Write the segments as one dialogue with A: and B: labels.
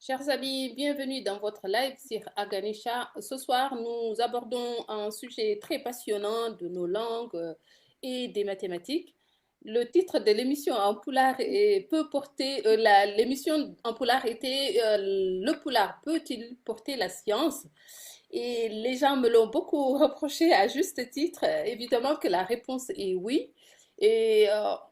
A: Chers amis, bienvenue dans votre live sur Aganisha. Ce soir, nous abordons un sujet très passionnant de nos langues et des mathématiques. Le titre de l'émission en poulard peut porter, l'émission en poulard était Le poulard peut-il porter la science? Et les gens me l'ont beaucoup reproché à juste titre. Évidemment que la réponse est oui. Et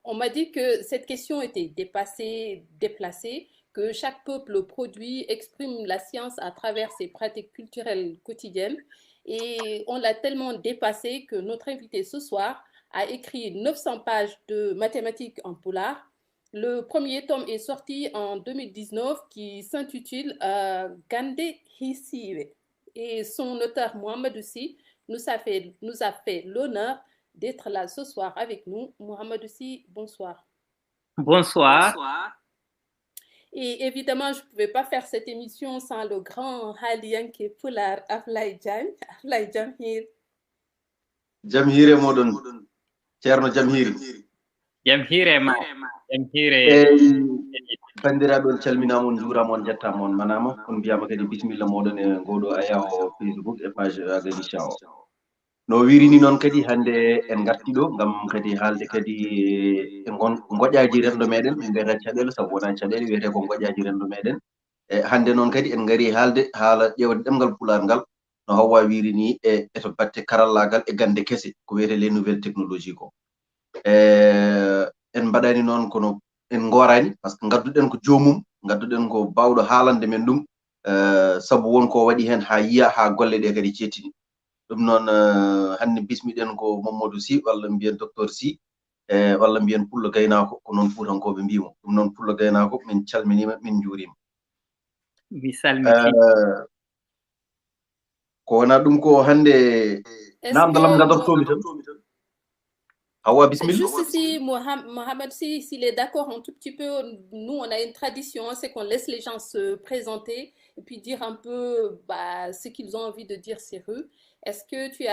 A: on m'a dit que cette question était dépassée, déplacée, que chaque peuple produit, exprime la science à travers ses pratiques culturelles quotidiennes. Et on l'a tellement dépassé que notre invité ce soir a écrit 900 pages de mathématiques en poulard. Le premier tome est sorti en 2019 qui s'intitule Gande Hisiwe. Et son auteur Mohamed Aussi nous a fait l'honneur d'être là ce soir avec nous. Mohamed Aussi, bonsoir.
B: Bonsoir.
A: Et évidemment, je ne pouvais pas faire cette émission sans le grand Haliyanke Pular Aflaye Diagne. Aflaye Jamhir.
C: Jamhire modon. Ceerno Jamhiri.
B: Jamhire ma. Jamhire.
C: Bandiraɓe calminamon juuramon jettamon manama on mbiyama kadi bisimilla moɗon e ngoɗo aya o Facebook e page Aganisha o no wirini noon kadi hande en garti ɗo ngam kadi haalde kadi e goƴaji rendo meɗen ɓe mbiyata caɗele saabu wona caɗele wiyete ko goƴaji rendo meɗen e hande noon kadi en gari haalde haala ƴewde ɗemgal pular ngal no Hawwa wirini e to batte karallagal e gande kese ko wiyete les nouvelles technologies ko en mbaɗani noon kono en gorani par ce que gadduɗen ko joomum gadduɗen ko bawɗo haalande men ɗum sabu wonko waɗi hen ha yiya ha golle ɗe kadi cettini ɗum noon hande bismiɗen ko Mamadou Sy walla mbiyen docteur Sy walla mbiyen pullo gaynako ko noon fuutankoɓe mbimo ɗum noon pullo gaynako min calminima min juurima
B: mi salmiti
C: ko wona ɗum ko hande namdalam gadortomi tan Hawa, bismillah.
A: Juste si Mohamed, s'il est d'accord un tout petit peu, nous on a une tradition, c'est qu'on laisse les gens se présenter et puis dire un peu ce qu'ils ont envie de dire sur eux. Est-ce que tu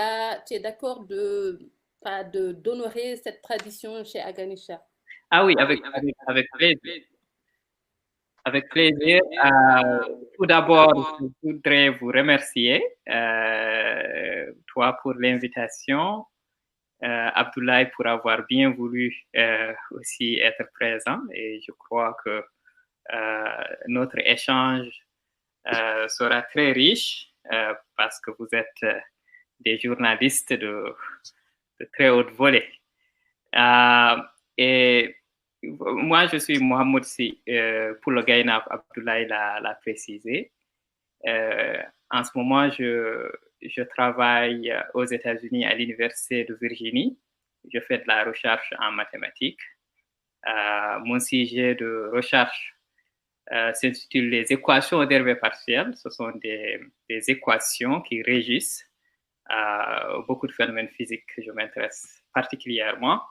A: es d'accord d'honorer cette tradition chez Aganisha?
B: Ah oui, avec plaisir. Avec plaisir. Tout d'abord, je voudrais vous remercier, toi pour l'invitation. Abdoulaye pour avoir bien voulu aussi être présent et je crois que notre échange sera très riche parce que vous êtes des journalistes de très haute volée. Et moi, je suis Mohamed Sy, pour le Gaïna, Abdoulaye l'a précisé. En ce moment, je travaille aux États-Unis à l'Université de Virginie. Je fais de la recherche en mathématiques. Mon sujet de recherche s'intitule les équations dérivées partielles. Ce sont des équations qui régissent beaucoup de phénomènes physiques que je m'intéresse particulièrement.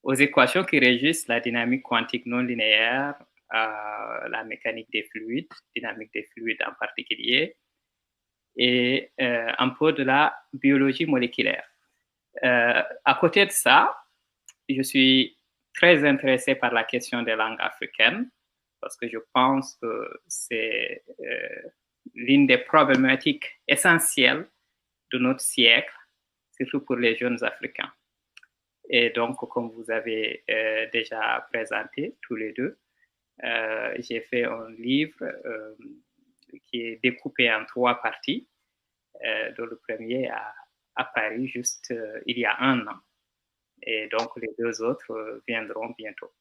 B: Aux équations qui régissent la dynamique quantique non linéaire, la mécanique des fluides, dynamique des fluides en particulier, et un peu de la biologie moléculaire. À côté de ça, je suis très intéressé par la question des langues africaines parce que je pense que c'est l'une des problématiques essentielles de notre siècle, surtout pour les jeunes Africains. Et donc, comme vous avez déjà présenté tous les deux, j'ai fait un livre qui est découpé en 3 parties, dont le premier a paru juste il y a 1 an. Et donc, les 2 autres viendront bientôt.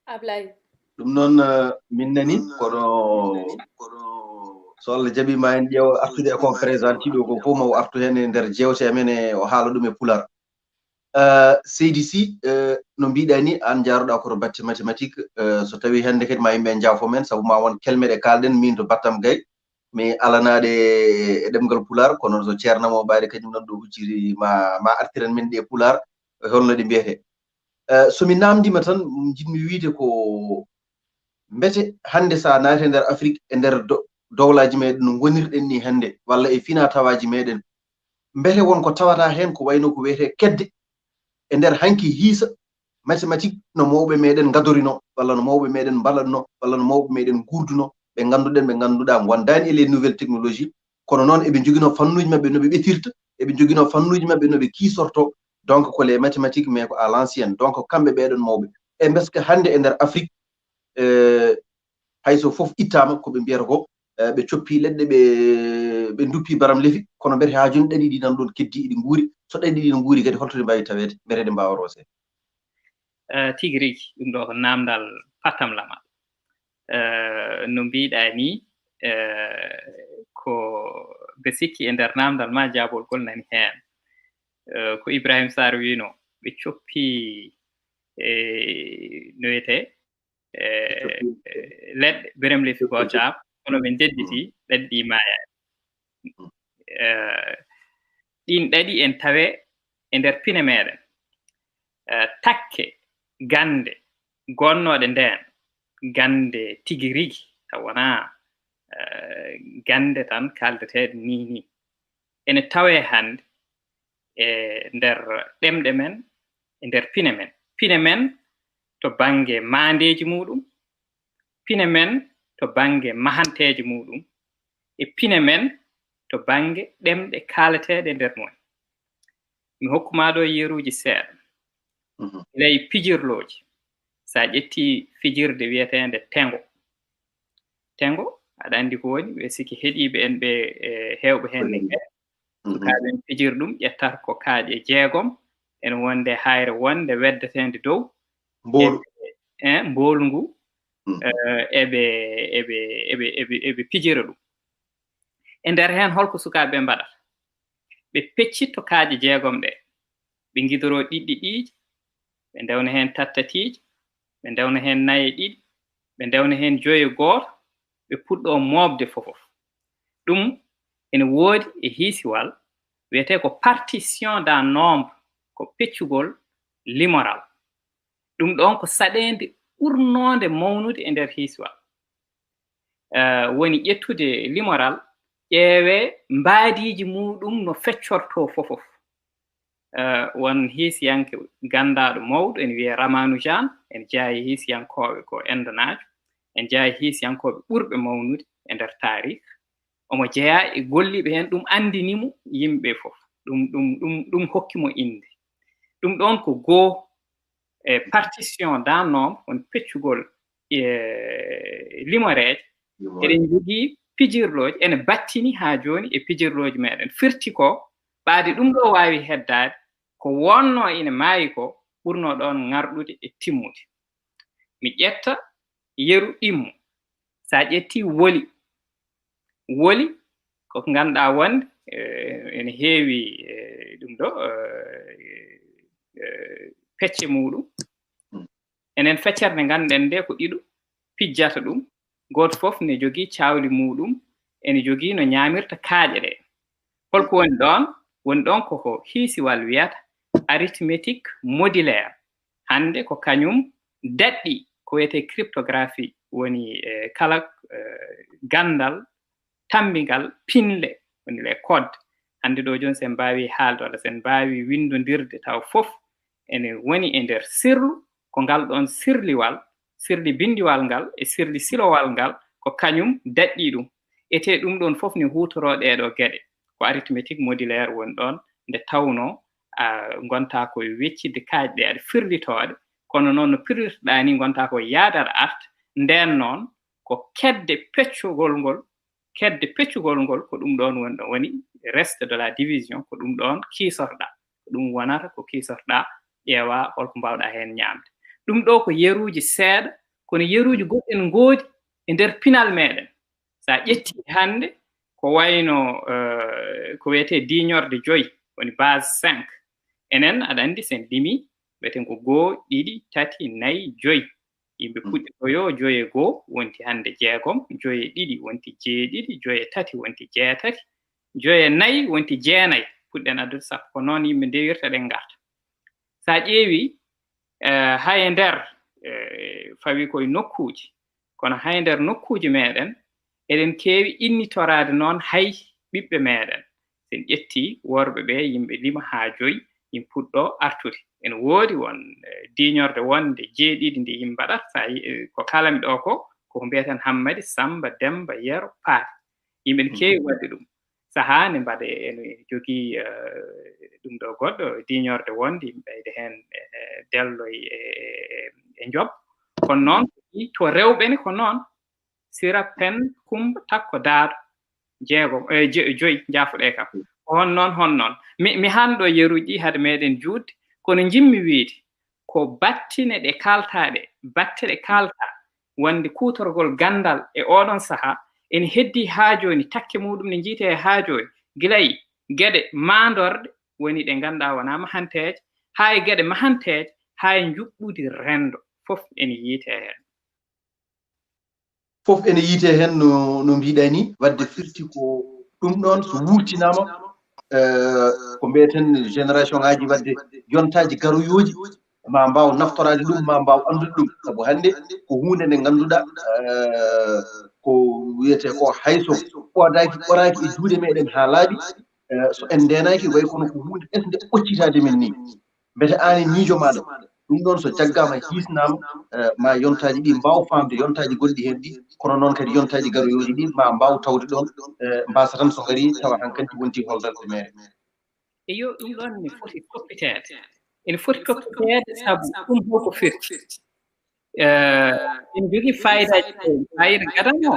A: Ablaye.
C: ɗum noon min nani kono so Allah jaɓi ma en ƴeewa artude e kon présenté ɗo ko fof ma o artu hen e nder jewte amen e o haala ɗum e pular Seydi Sy no mbiɗa ni an jaaruɗa koto batte mathématique so tawi hande kadi ma yimɓe jaafo men sabu ma won kelmeɗe kalɗen min to battam gay mi alanaɗe e ɗemgal pular kono so ceernamo ɓaade kadi noon ɗo hucciri ma artiren min ɗe pular holno ɗe mbiyete somi namdima tan jinmi wiide ko mbete hande sa naati nder Afrique e nder dowlaji meɗen no gonirɗen ni hande walla e fina tawaji meɗen mbete wonko tawata hen ko wayno ko wiyete kedde e nder hanki hiisa mathématique no mawɓe meɗen gadorino walla no mawɓe meɗen mbalatno walla no mawɓe meɗen gurduno ɓe ganduɗen ɓe ganduɗa gondani e les nouvelles technologies kono noon eɓe joguino fannuji mabɓe no ɓe ɓetirta eɓe joguino fannuji mabɓe no ɓe kiisorto donc ko les mathématiques mais ko à l'ancienne donc kamɓe ɓeɗon mawɓe e beske hande e nder Afrique hayso fof ittama koɓe mbiyata ko ɓe coppi leɗɗe ɓe duppi baram lefi kono mbete ha joni ɗaɗi ɗi nan ɗon keddi iɗi guuri so ɗaɗi ɗi no guuri kadi holto mbawi tawede mbete ɗe mbawa rose
B: tigi rigi ɗum ɗo ko namdal patam lamal no mbiɗa ni ko ɓe sikki e nder namdal ma jabol gol nani hen ko Ibrahim Sarr wino ɓe coppi no wiyete leɗɗe berem lefi ko jaab kono ɓe dedditi leɗɗe ɗi maayani ɗin ɗaɗi en tawe e nder pine meɗen takke gande gonnoɗe nden gande tigi rigi taw wona gande tan kaldeteɗe ni ene tawe hande e nder ɗemɗe men e nder pine men to bange mandeji muɗum pine men to bange mahanteji muɗum e pine men to bange ɗemɗe kalateɗe nder mon mi hokkuma ɗo yeruji seeɗa ley pijirloji sa ƴetti fijirde wiyetende tengo aɗa andi ko woni ɓe siki heeɗiɓe en ɓe hewɓe hen ne sukaɓen pijir ɗum ƴettat ko kaaƴe 6 en wonde hayre wonde weddetende dow mboolu ngu eɓe pijira ɗum e nder hen holko sukaɓe mbaɗata ɓe peccitto kaaƴe 6 ɗe ɓe guidoro ɗiɗɗi ɗiiji ɓe ndewna hen tattatiiji ɓe ndewna hen 4 ɗiɗi ɓe ndewna hen 5 gooto ɓe puɗɗo moobde fofof ɗum ene woodi e hiisiwal wiyete ko partition d'un nombre ko peccugol limoral ɗum ɗon ko saɗende ɓurnode mawnude e nder hiisiwal woni ƴettude limoral ƴeewe mbaadiji muɗum no feccorto fofof won hiisiyanke gandaɗo mawɗo ene wiye Ramanujan en jaayi hiisiyankoɓe ko endonajo en jaayi hiisiyankoɓe ɓurɓe mawnude e nder taarikh omo jeeya e golliɓe hen ɗum andinimo yimɓe fof ɗum hokkimo inde ɗum ɗon ko goo e partition d'un nombre on peccugol limoreje eɗen jogii pijirloji ene battini ha joni e pijirloji meɗen firti ko ɓaade ɗum ɗo wawi heddade ko wonno ina maayi ko ɓurno ɗon ngarɗude e timmude mi ƴetta yeru ɗimmo sa ƴetti woli ko ganduɗa wonde ene heewi ɗum ɗo pecce muɗum enen feccere nde ganduɗen nde ko ɗiɗo pijjata ɗum goto fof ne jogii cawli muɗum ene jogii no ñamirta kaaƴe ɗe holko woni ɗon koko hiisiwal wiyata arithmétique modulaire hande ko kañum daɗɗi ko wiyete cryptographie woni kala gandal tambingal pinle woni les code hande ɗo joni sen mbawi haalde walla sen mbawi windodirde taw fof ene woni e nder sirlu ko ngal ɗon sirli bindiwal ngal e sirli silowal ngal ko kañum daɗɗi ɗum ete ɗum ɗon fof ne hutoro ɗeɗo geɗe ko arithmétique modulaire woni ɗon nde tawno gonta koye weccide kaaƴe ɗe aɗa firlitoɗe kono noon no firlitoɗa ni gonta ko yaadata arta nden noon ko kedde peccugol ngol ko ɗum ɗon woni reste de la division ko ɗum ɗon kiisorɗa ko ɗum wonata ko kiisorɗa ƴeewa holko mbawɗa hen ñamde ɗum ɗo ko yeruji seeɗa kono yeruji goɗɗi en ngoodi e nder pinal meɗen sa ƴetti hande ko wayno ko wiyete diñorde 5 woni base 5 enen aɗa andi sen limi wiyeten ko 2 2 3 4 5 yimɓe puɗɗi ko 5 e 1 wonti hande 6 5 e 2 wonti 7 5 e 3 wonti 8 5 e 4 wonti 9 puɗɗen addude sappo ko noon yimɓe ndewirta ɗen garta sa ƴeewi hay nder fawi koye nokkuji kono hay nder nokkuji meɗen eɗen keewi innitorade noon hay ɓiɓɓe meɗen sen ƴetti worɓe ɓe yimɓe lima ha 5 yim puɗɗo artude en woodi won diñorde wonde jeeɗiɗi nde yimɓe mbaɗata sa ko kalami ɗo ko mbiyeten Hammadi Samba Demba Yero Paati yimɓe ne keewi wadde ɗum sahaa ne mbaɗa ene jogii ɗum ɗo goɗɗo diñorde wonde yimɓe ɓeyde heen dello e njob kono noon to rewɓe ne ko noon Sira Pen Kumba Takko Daado jeegom joyi jaafuɗe kam hon noon mi hanɗo yeruji hade meɗen juutde kono jimmi wiide ko battine ɗe kaltaɗe batte ɗe kalta wonde kuutorgol gandal e oɗon saha en heddi haa joni takke muɗum ne jiite e haa joni gilayi geɗe mandorde woni ɗe ganduɗa wona mahanteje haa e geɗe mahanteje haa e juɓɓudi rendo fof ene yiite heen
C: fof ene yiite heen no mbiɗa ni wadde firti ko ɗum ɗon so wurtinama ko mbiyeten génération ngaji wadde yontaji garoyoji ma mbaw naftorade ɗum ma mbaw andude ɗum sabu hannde ko hunde nde ngannduɗa ko wiyete ko hayso ɓoraki e juuɗe meɗen ha laaɓi so en ndenaki way kono ko hunde ɓesde ɓoccitade men ni mbete an e miijo maɗa ɗum ɗon so jaggama hisnama ma yontaji ɗi mbaw famde yontaji gonɗi hen ɗi kono noon kadi yontaji garoyoji ɗi ma mbaw tawde ɗon mbasa tan so gari tawa hankkadi wonti holdorde mere
B: e yo ɗum ɗon ne foti toppitede ene foti toppitede sabu ɗum hoko firti en jogii fayidaji fayida gadano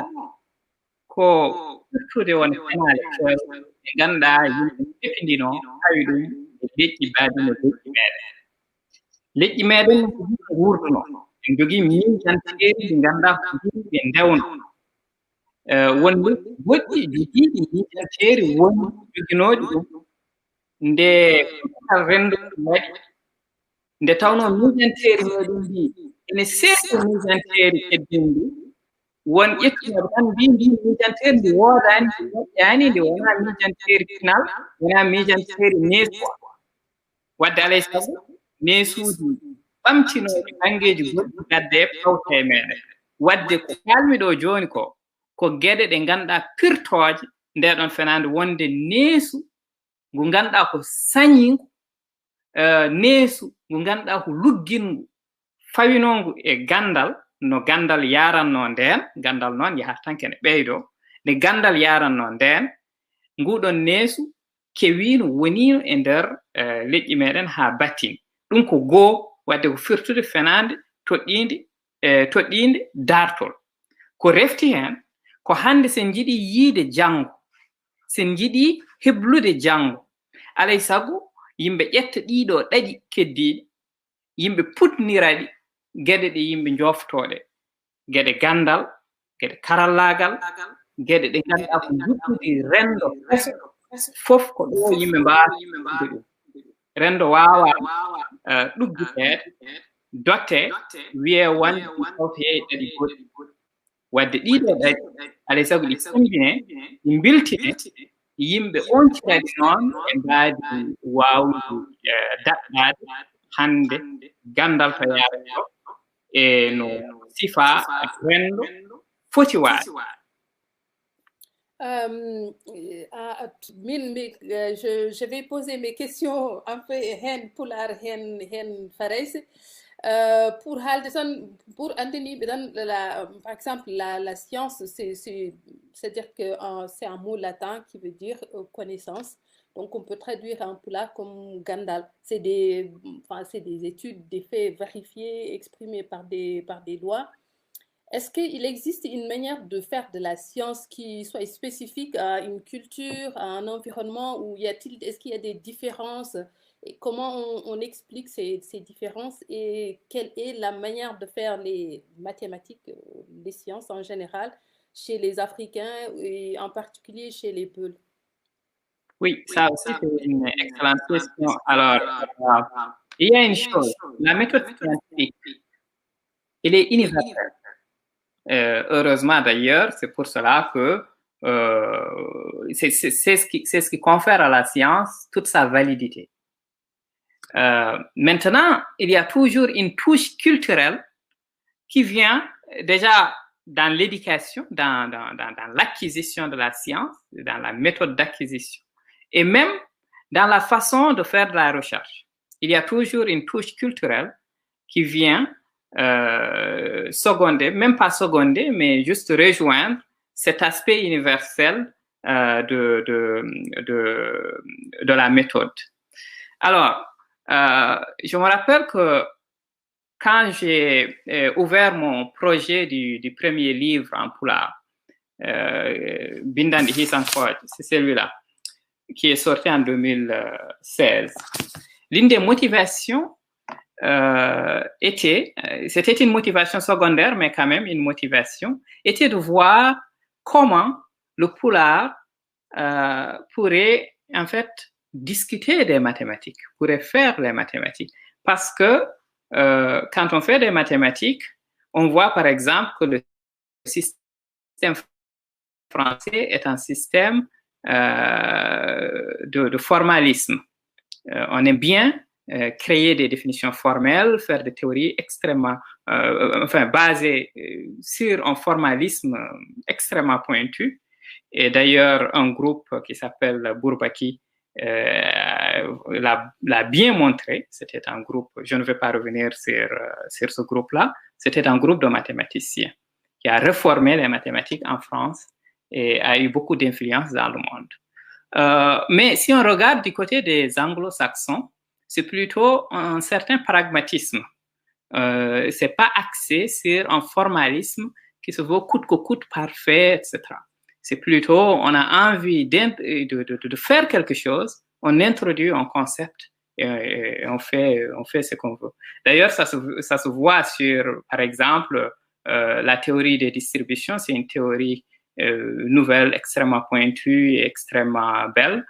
B: ko firtude won penale kewɗe ɗe ganduɗa yimɓe pepindino tawi ɗum e leƴƴi baadino leƴƴi meɗen ko wurduno en jogii miijanteeri ɗi ganduɗa ko yimɓe ndewno wonde goɗɗi jogiiɗi miijanteeri woni joginooɗi ɗum nde kal rendo waɗi nde tawno miijanteeri meɗen ndi ene seeɗa miijanteeri keddindi won ƴettunoɓe tan mbi miijanteeri ndi woodani moƴƴani nde wona miijanteeri final wona miijanteeri neesuwa wadde alay sago neesuuji ɓamtinooɓe ɓangeeji goɗɗi gadde pawte e meɗen wadde ko kalmi ɗo jooni ko geɗe ɗe ganduɗa pirtooje ndeɗon fenande wonde neesu ngu ganduɗa ko sañingu neesu ngu ganduɗa ko luggingu fawinongu e gandal no gandal yaranno nden gandal noon yahata tan kene ɓeydo nde gandal yaranno nden nguɗon neesu kewino wonino e nder leƴƴi meɗen ha battini ɗum ko goo wadde ko firtude fenande toɗɗinde dartol ko refti hen ko hande sen jiiɗi yiide janngo sen jiiɗi heblude janngo alay sago yimɓe ƴetta ɗiɗo ɗaɗi keddiɗi yimɓe putniraɗi geɗe ɗe yimɓe joftoɗe geɗe gandal geɗe karallagal geɗe ɗe ganduɗa ko juɓɓudi rendo fof ko ɗo yimɓe mbawa rendo wawa ɗuggitede dotte wiye wonde tawte ɗaɗi goɗɗi wadde ɗiɗo ɗaɗi alay sago ɗi sembine ɗi biltine yimɓe onciraɗi noon e mbaadi wawde daɗɗade hande gandal to yaarato e no sifa rendo foti waade
A: je vais poser mes questions un peu hen pular hen farese pour Anthony par exemple la science c'est-à-dire que c'est un mot latin qui veut dire connaissance. Donc, on peut traduire en pulaar comme Gandal. C'est des études, des faits vérifiés, exprimés par des lois. Est-ce qu'il existe une manière de faire de la science qui soit spécifique à une culture, à un environnement, ou est-ce qu'il y a des différences? Et comment on explique ces différences et quelle est la manière de faire les mathématiques, les sciences en général, chez les Africains et en particulier chez les Peuls?
B: Oui, ça aussi c'est une excellente question. Alors, il y a une chose, la méthode scientifique, elle est universelle. Heureusement d'ailleurs, c'est pour cela que c'est ce qui confère à la science toute sa validité. Maintenant, il y a toujours une touche culturelle qui vient déjà dans l'éducation, dans l'acquisition de la science, dans la méthode d'acquisition, et même dans la façon de faire de la recherche. il y a toujours une touche culturelle qui vient seconder, même pas seconder, mais juste rejoindre cet aspect universel de la méthode. Alors, je me rappelle que quand j'ai ouvert mon projet du premier livre en pulaar, Bindandi Hisankooje, c'est celui-là, qui est sorti en 2016. L'une des motivations c'était une motivation secondaire, mais quand même une motivation, était de voir comment le pulaar pourrait en fait discuter des mathématiques, pourrait faire les mathématiques. Parce que quand on fait des mathématiques, on voit par exemple que le système français est un système de formalisme. On aime bien créer des définitions formelles, faire des théories extrêmement, basées sur un formalisme extrêmement pointu. Et d'ailleurs, un groupe qui s'appelle Bourbaki l'a bien montré. C'était un groupe, je ne vais pas revenir sur ce groupe-là, c'était un groupe de mathématiciens qui a réformé les mathématiques en France et a eu beaucoup d'influence dans le monde. Mais si on regarde du côté des anglo-saxons, c'est plutôt un certain pragmatisme. C'est pas axé sur un formalisme qui se veut coûte que coûte parfait, etc. C'est plutôt, on a envie de faire quelque chose, on introduit un concept et on fait ce qu'on veut. D'ailleurs, ça se voit sur, par exemple, la théorie des distributions. C'est une théorie nouvelle, extrêmement pointue et extrêmement belle,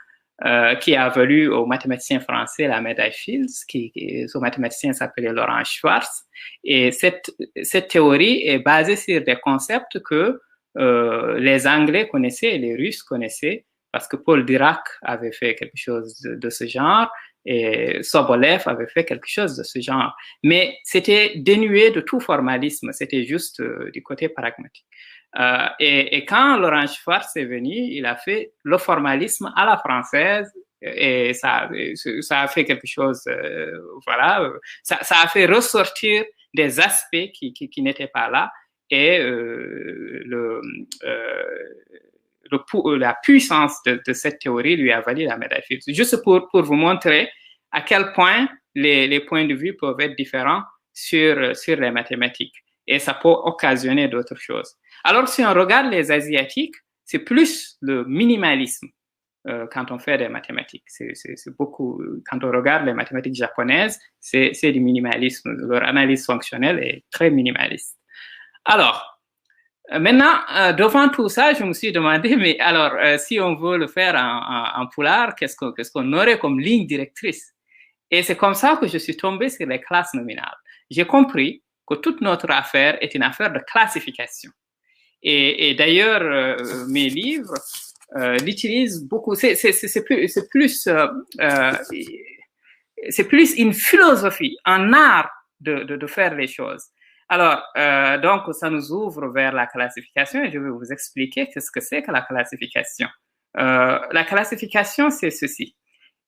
B: qui a valu au mathématicien français la médaille Fields, ce mathématicien s'appelait Laurent Schwartz. Et cette théorie est basée sur des concepts que les Anglais connaissaient et les Russes connaissaient, parce que Paul Dirac avait fait quelque chose de ce genre et Sobolev avait fait quelque chose de ce genre. Mais c'était dénué de tout formalisme, c'était juste du côté pragmatique. Et quand Laurent Schwartz est venu, il a fait le formalisme à la française et ça a fait quelque chose, voilà, ça a fait ressortir des aspects qui n'étaient pas là et la puissance de cette théorie lui a valu la médaille Fields. Juste pour vous montrer à quel point les points de vue peuvent être différents sur les mathématiques et ça peut occasionner d'autres choses. Alors, si on regarde les Asiatiques, c'est plus le minimalisme quand on fait des mathématiques. C'est beaucoup, quand on regarde les mathématiques japonaises, c'est du minimalisme. Leur analyse fonctionnelle est très minimaliste. Alors, maintenant, devant tout ça, je me suis demandé, mais alors, si on veut le faire en pulaar, qu'est-ce qu'on aurait comme ligne directrice? Et c'est comme ça que je suis tombé sur les classes nominales. J'ai compris que toute notre affaire est une affaire de classification. Et d'ailleurs, mes livres l'utilisent beaucoup. C'est plus une philosophie, un art de faire les choses. Alors, donc, ça nous ouvre vers la classification et je vais vous expliquer ce que c'est que la classification. La classification, c'est ceci.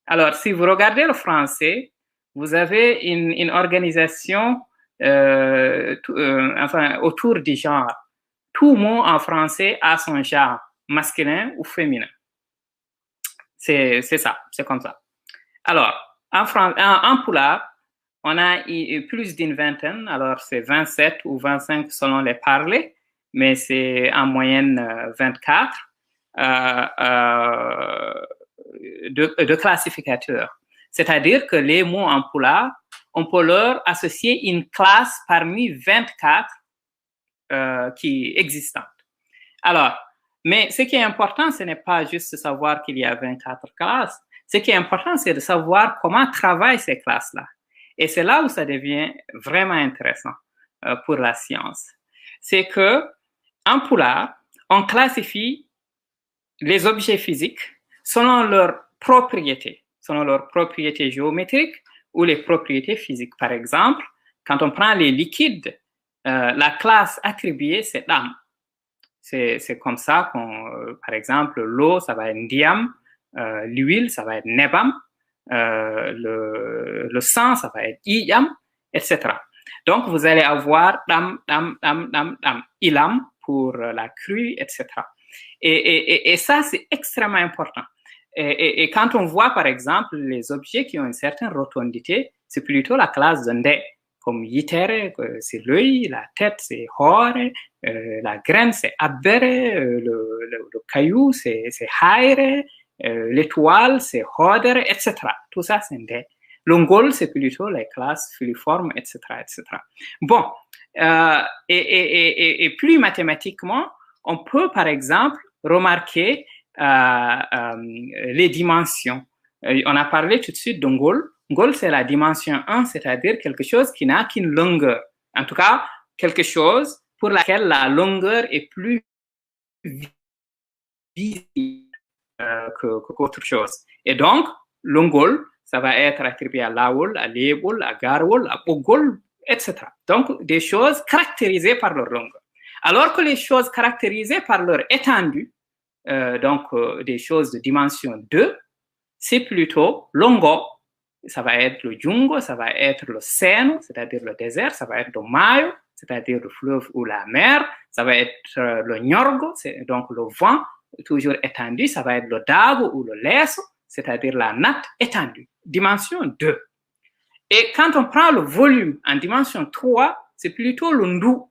B: Alors, si vous regardez le français, vous avez une organisation autour du genre. Tout mot en français a son genre, masculin ou féminin. C'est ça, c'est comme ça. Alors, en pulaar, on a plus d'une vingtaine, alors c'est 27 ou 25 selon les parlers, mais c'est en moyenne 24 de classificateurs. C'est-à-dire que les mots en pulaar, on peut leur associer une classe parmi 24 qui existantes. Alors, mais ce qui est important, ce n'est pas juste de savoir qu'il y a 24 classes. Ce qui est important, c'est de savoir comment travaillent ces classes-là. Et c'est là où ça devient vraiment intéressant pour la science. C'est que en pulaar, on classifie les objets physiques selon leurs propriétés géométriques ou les propriétés physiques. Par exemple, quand on prend les liquides, la classe attribuée, c'est l'âme. C'est comme ça qu'on, par exemple, l'eau, ça va être ndiam, l'huile, ça va être nebam, le sang, ça va être iam, etc. Donc, vous allez avoir dam, ilam pour la crue, etc. Et ça, c'est extrêmement important. Et quand on voit, par exemple, les objets qui ont une certaine rotondité, c'est plutôt la classe de ndé, comme yitere, c'est l'œil, la tête, c'est hore, la graine, c'est abbere, le caillou, c'est haire, l'étoile, c'est hodere, etc. Tout ça, c'est ndé. L'ongol, c'est plutôt les classes filiformes, etc., etc. Bon, et plus mathématiquement, on peut, par exemple, remarquer les dimensions. On a parlé tout de suite d'ongol. Ngol, c'est la dimension 1, c'est-à-dire quelque chose qui n'a qu'une longueur. En tout cas, quelque chose pour laquelle la longueur est plus visible qu'autre chose. Et donc, l'ongol, ça va être attribué à laoul, à lébol, à garwol, à ogol, etc. Donc, des choses caractérisées par leur longueur. Alors que les choses caractérisées par leur étendue, des choses de dimension 2, c'est plutôt longo. Ça va être le jungo, ça va être le seno, c'est-à-dire le désert, ça va être le mayo, c'est-à-dire le fleuve ou la mer, ça va être le nyorgo, donc le vent toujours étendu, ça va être le dago ou le leso, c'est-à-dire la natte étendue, dimension 2. Et quand on prend le volume en dimension 3, c'est plutôt le ndou,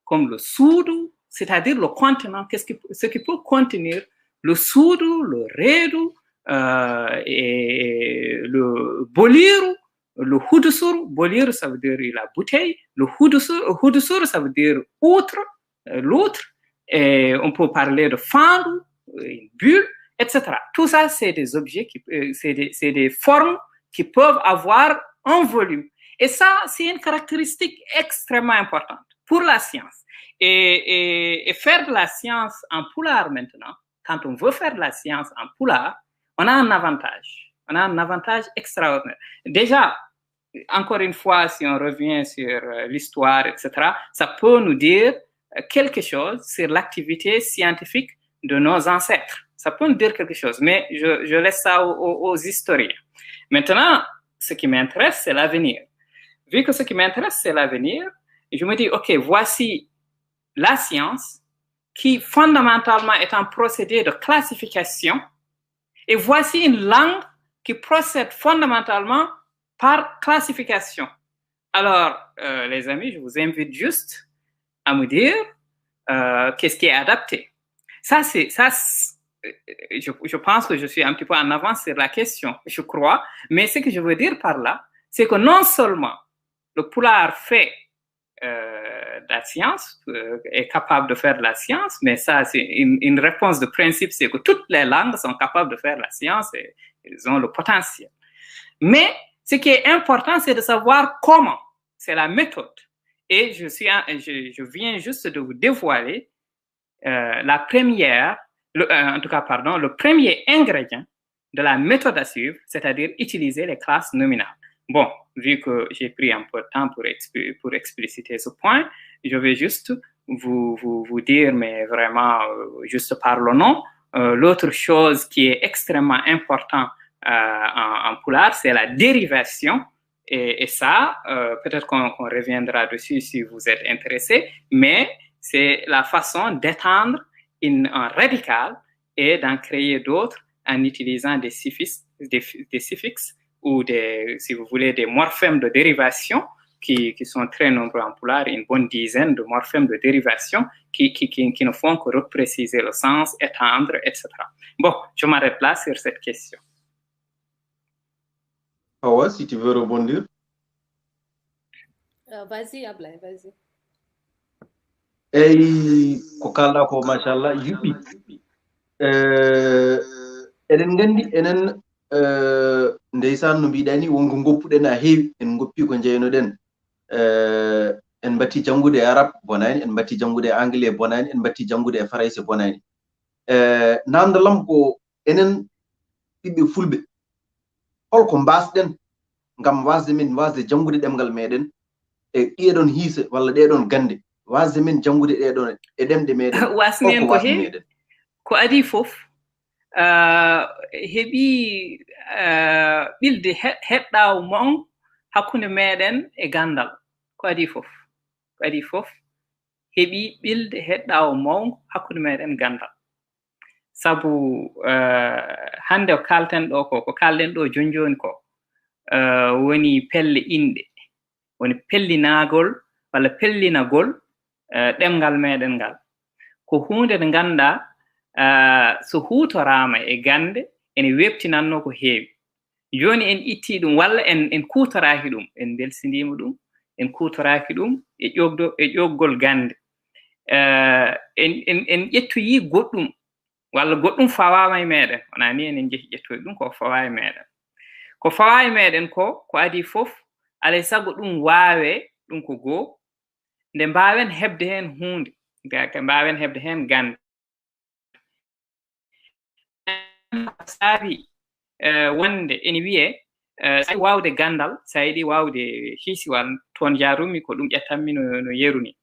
B: comme le soudou, c'est-à-dire le contenant, ce qui peut contenir le soudou, le redou, et le boliru, le hudusuru. Boliru, ça veut dire la bouteille. Le hudusuru, ça veut dire outre, l'outre. Et on peut parler de fandu, une bulle, etc. Tout ça, c'est des objets, c'est des formes qui peuvent avoir un volume. Et ça, c'est une caractéristique extrêmement importante pour la science. Et faire de la science en poulard maintenant, quand on veut faire de la science en poulard, on a un avantage. On a un avantage extraordinaire. Déjà, encore une fois, si on revient sur l'histoire, etc., ça peut nous dire quelque chose sur l'activité scientifique de nos ancêtres. Ça peut nous dire quelque chose, mais je laisse ça aux historiens. Maintenant, ce qui m'intéresse, c'est l'avenir. Vu que ce qui m'intéresse, c'est l'avenir, je me dis, OK, voici la science qui fondamentalement est un procédé de classification, et voici une langue qui procède fondamentalement par classification. Alors, les amis, je vous invite juste à me dire qu'est-ce qui est adapté. Je pense que je suis un petit peu en avance sur la question, je crois, mais ce que je veux dire par là, c'est que non seulement le poulard fait de la science, est capable de faire de la science, mais ça, c'est une réponse de principe, c'est que toutes les langues sont capables de faire de la science et ils ont le potentiel. Mais ce qui est important, c'est de savoir comment, c'est la méthode. Et je viens juste de vous dévoiler le premier ingrédient de la méthode à suivre, c'est-à-dire utiliser les classes nominales. Bon, vu que j'ai pris un peu de temps pour expliciter ce point, je vais juste vous dire, mais vraiment juste par le nom, l'autre chose qui est extrêmement importante en poulard, c'est la dérivation. Et ça, peut-être qu'on reviendra dessus si vous êtes intéressé, mais c'est la façon d'étendre un radical et d'en créer d'autres en utilisant des suffixes ou si vous voulez, des morphèmes de dérivation qui sont très nombreux en poulard, une bonne dizaine de morphèmes de dérivation qui ne font que repréciser le sens, étendre, etc. Bon, je m'arrête là sur cette question.
C: Awa, si tu veux rebondir.
A: Vas-y, Ablaye, vas-y.
C: Eyi ko kalɗa ko machallah yuɓɓi eɗen gandi enen ndeysan no mbiɗa ni wonko goppuɗen ha heewi en goppi ko jeynoɗen en batti janngude e arabe bonani, en batti janngude e anglais bonani, en batti janngude e français bonani. Namdalam ko enen ɓiɓɓe fulɓe holko mbasɗen ngam wasde min wasde janngude ɗemgal meɗen e ɗiɗon hiise walla ɗeɗon gande wasde min janngude ɗeɗon e ɗemɗe meɗen
B: wasnen ko heewi ko adi fof heɓi ɓilde heɗɗawo mon hakkunde meɗen e gandal ko adi fof heɓi ɓilde heɗɗawo mawngo hakkunde meɗen gandal sabu hande ko kalten ɗo ko kalɗen ɗo joni ko woni pelle inɗe woni pellinagol walla pellinagol ɗemgal meɗen ngal ko hunde nde ganda so hutorama e gande ene webtinanno ko heewi joni en itti ɗum walla en kutoraki ɗum en belsindima ɗum en kutoraki ɗum e ƴoggol gande en ƴettoyi goɗɗum walla goɗɗum fawama e meɗen wona ni enen jeehi ƴettoy ɗum ko fawa e meɗen ko fawa e meɗen ko adi fof alay sago ɗum waawe ɗum ko goo nde mbawen hebde hen hunde mbawen hebde hen gande saabi wonde ene wiye sa wawde gandal sa yiɗi wawde hiisiwal toon jarumi ko ɗum ƴettanmi no yeruni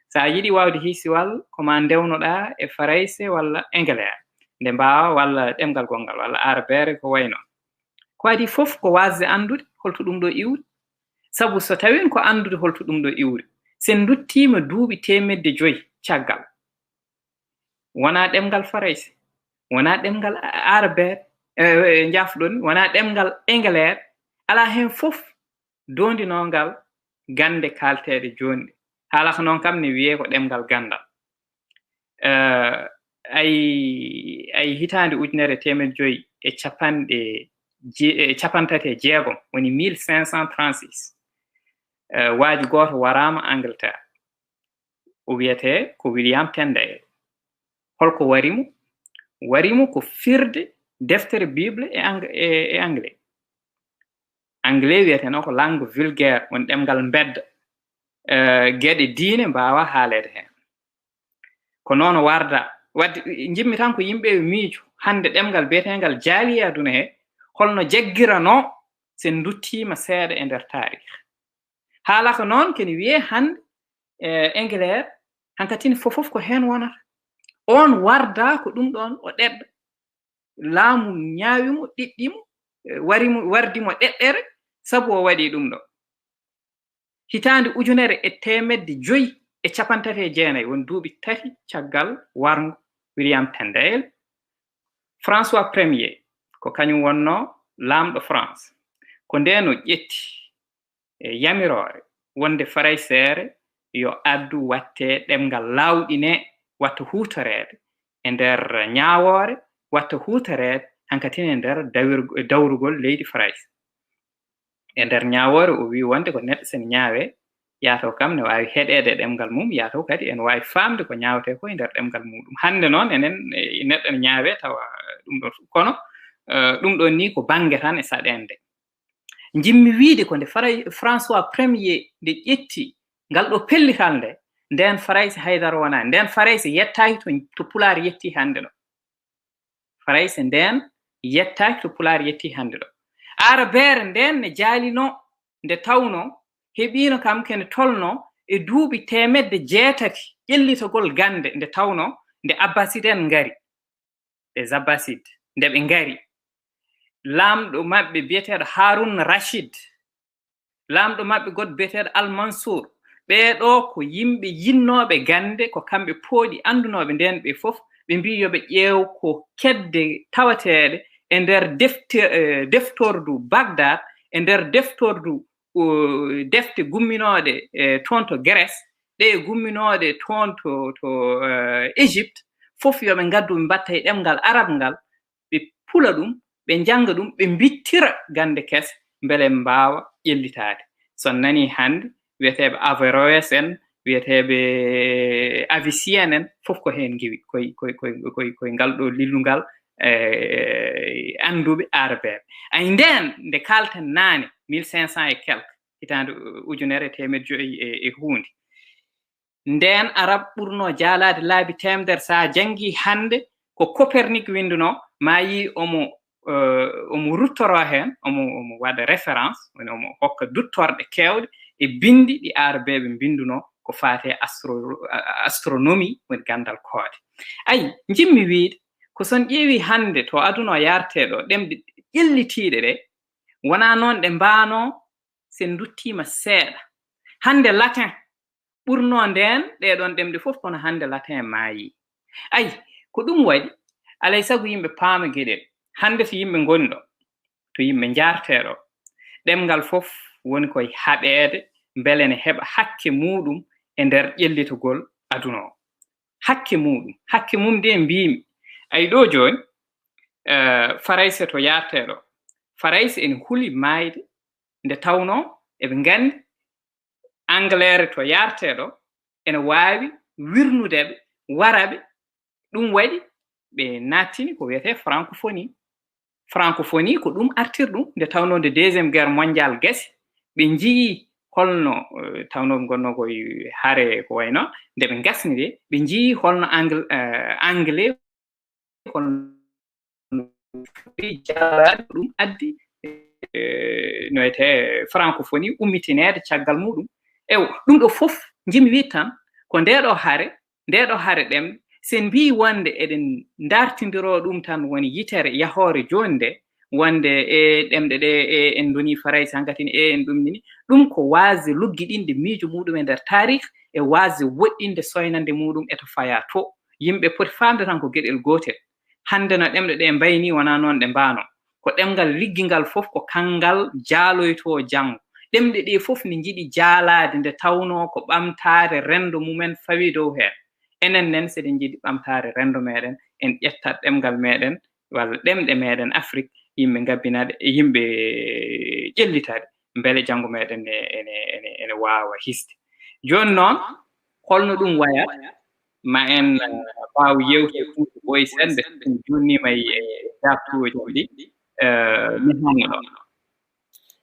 B: sa yiɗi wawde hiisiwal koma ndewnoɗa e farayse walla anglais nde mbawa walla ɗemgal gongal walla arbere ko wayno ko adi fof ko wasde andude holto ɗum ɗo iwri sabu so tawin ko andude holto ɗum ɗo iwri sen duttima duuɓi 100 caggal wona ɗemgal farayse wona ɗemgal arbere jafɗon wona ɗemgal anglais ala hen fof dondinongal gande kaltede joni haala ko noon kam ne wiye ko ɗemgal gandal ay hitande 1500 e capantati e jeegom woni 1536 waaji goto warama Angleterre o wiyete ko William Tyndale holko warimo ko firde deftere bible e anglais wiyete no ko langue vulgaire woni ɗemgal bedda gueɗe diine mbawa haalede hen ko noon warda wadde jimmi tan ko yimɓe miijo hande ɗemgal beetengal jaali e aduna he holno jaggirano sen duttima seeɗa e nder taarikh haala ko noon kene wiye hande anglais hankatini fofof ko hen wonata on warda ko ɗum ɗon o ɗeɗɗa laamu ñaawimo ɗiɗɗimo wardimo ɗeɗɗere sabu o waɗi ɗum ɗo hitande 1539 woni duuɓi 3 caggal warngo William Tyndale François Premier ko kañum wonno lamɗo France ko ndeno ƴetti yamirore wonde faraysere yo addu watte ɗemgal lawɗine watta hutorede e nder ñaawore watta hutorede hankatine e nder dawrugol leydi farayse e nder ñaawore o wi wonde ko neɗɗo sen ñaawe yataw kam ne wawi heɗede ɗemgal mum yataw kadi en wawi famde ko ñaawete ko e nder ɗemgal muɗum hande noon enen neɗɗo ne ñaawe tawa ɗum ɗo kono ɗum ɗon ni ko bange tan e saɗende jimmi wiide ko nde François Premier nde ƴetti ngal ɗo pellital nde nden farayse haydara wona nden farayse yettaki to pular yetti hande ɗo farayse nden yettaki to pular yetti hande ɗo arbere nden ne jaalino nde tawno heɓino kam kene tolno e duuɓi 600 ƴellitagol gande nde tawno nde abbaside en ngari les abbasides nde ɓe ngari lamɗo maɓɓe biyeteɗo Harun Rashid lamɗo maɓɓe goɗɗo biyeteɗo Al-Mansour ɓeɗo ko yimɓe yinnoɓe gande ko kamɓe pooɗi andunoɓe nden ɓe fof ɓe mbi yoɓe ƴeew ko kedde tawateɗe e nder deftordu Bagdad e nder deftordu defte gumminoɗe toon to Grèce ɗe gumminoɗe toon to Égypte fof yoɓe ngaddu ɓe mbatta e ɗemgal arab ngal ɓe pula ɗum ɓe janga ɗum ɓe bittira gande kese beele mbawa ƴellitade son nani hande wiyeteɓe Averroès en wiyeteɓe Avicenne en fof ko hen giwi koye ngal ɗo lillungal anduɓe arabeɓe ay nden nde kalten naane 1500 et quelque hitande 1500 e hunde nden arab ɓurno jaalade laabi temeder sa jangi hande ko Copernic winduno ma yi omo ruttoro hen omo waɗa référence woni omo hokka duttorɗe kewɗe e bindi ɗi arabeɓe binduno ko faate astronomie woni gandal koode ayi jimmi wiide ko son ƴeewi hannde to aduna yarteɗo ɗemɗe ƴellitiiɗe ɗe wona noon ɗe mbaano sen duttiima seeɗa. Hannde latin ɓurnoo ndeen ɗeɗon ɗemɗe fof kono hannde latin maayi. Ayi ko ɗum waɗi alay sago yimɓe paama geɗel. Hannde so yimɓe ngoni ɗo to yimɓe njaarteeɗo ɗemngal fof woni koye haɓeede mbele ne heɓa hakke muɗum e nder ƴellitugol aduna o. Hakke mum nde mbimi ay ɗo jooni farayse to yarteɗo farayse ene huli maayde nde tawno eɓe nganndi anglere to yarteɗo ene waawi wirnudeɓe waraɓe. Ɗum waɗi ɓe nattini ko wiyete francophonie ko ɗum artirɗum nde tawno nde deuxiéme guerre mondial gasi ɓe njii holno tawno ɓe gonno koye hare ko wayno nde ɓe gasni de ɓe njii holno anglais holno jarade ɗum addi no wiyete francophonie ummitineede caggal muɗum. Ewo ɗum ɗo fof jimi wi tan ko ndeɗo hare ɗemɗe sen mbi wonde eɗen dartindiro ɗum tan woni yitere yahore joni nde wonde e ɗemɗe ɗe en doni farayse hankkatini en ɗumnini ɗum ko waasi luggiɗinde miijo muɗum e nder tarih e waasi woɗɗinde soynande muɗum e to faya to yimɓe poti famde tan ko geɗel gotel. Hande no ɗemɗe ɗe mbayni wona noon ɗe mbano ko ɗemgal liggingal fof ko kangal jaaloyto janngo. Ɗemɗe ɗe fof ne jiɗi jaalade nde tawno ko ɓamtare rendo mumen fawi dow heen. Enen nen seɗen jiɗi ɓamtare rendo meɗen en ƴettat ɗemgal meɗen walla ɗemɗe meɗen Afrique yimɓe ngabbinaɗe yimɓe ƴellitaɗe mbele janngo meɗen ene waawa hisde. Joni noon holno ɗum wayat ma en waaw yewte fuuɗo boyi sembe en jonnima e jabtuuji ɗi min hanni ɗo.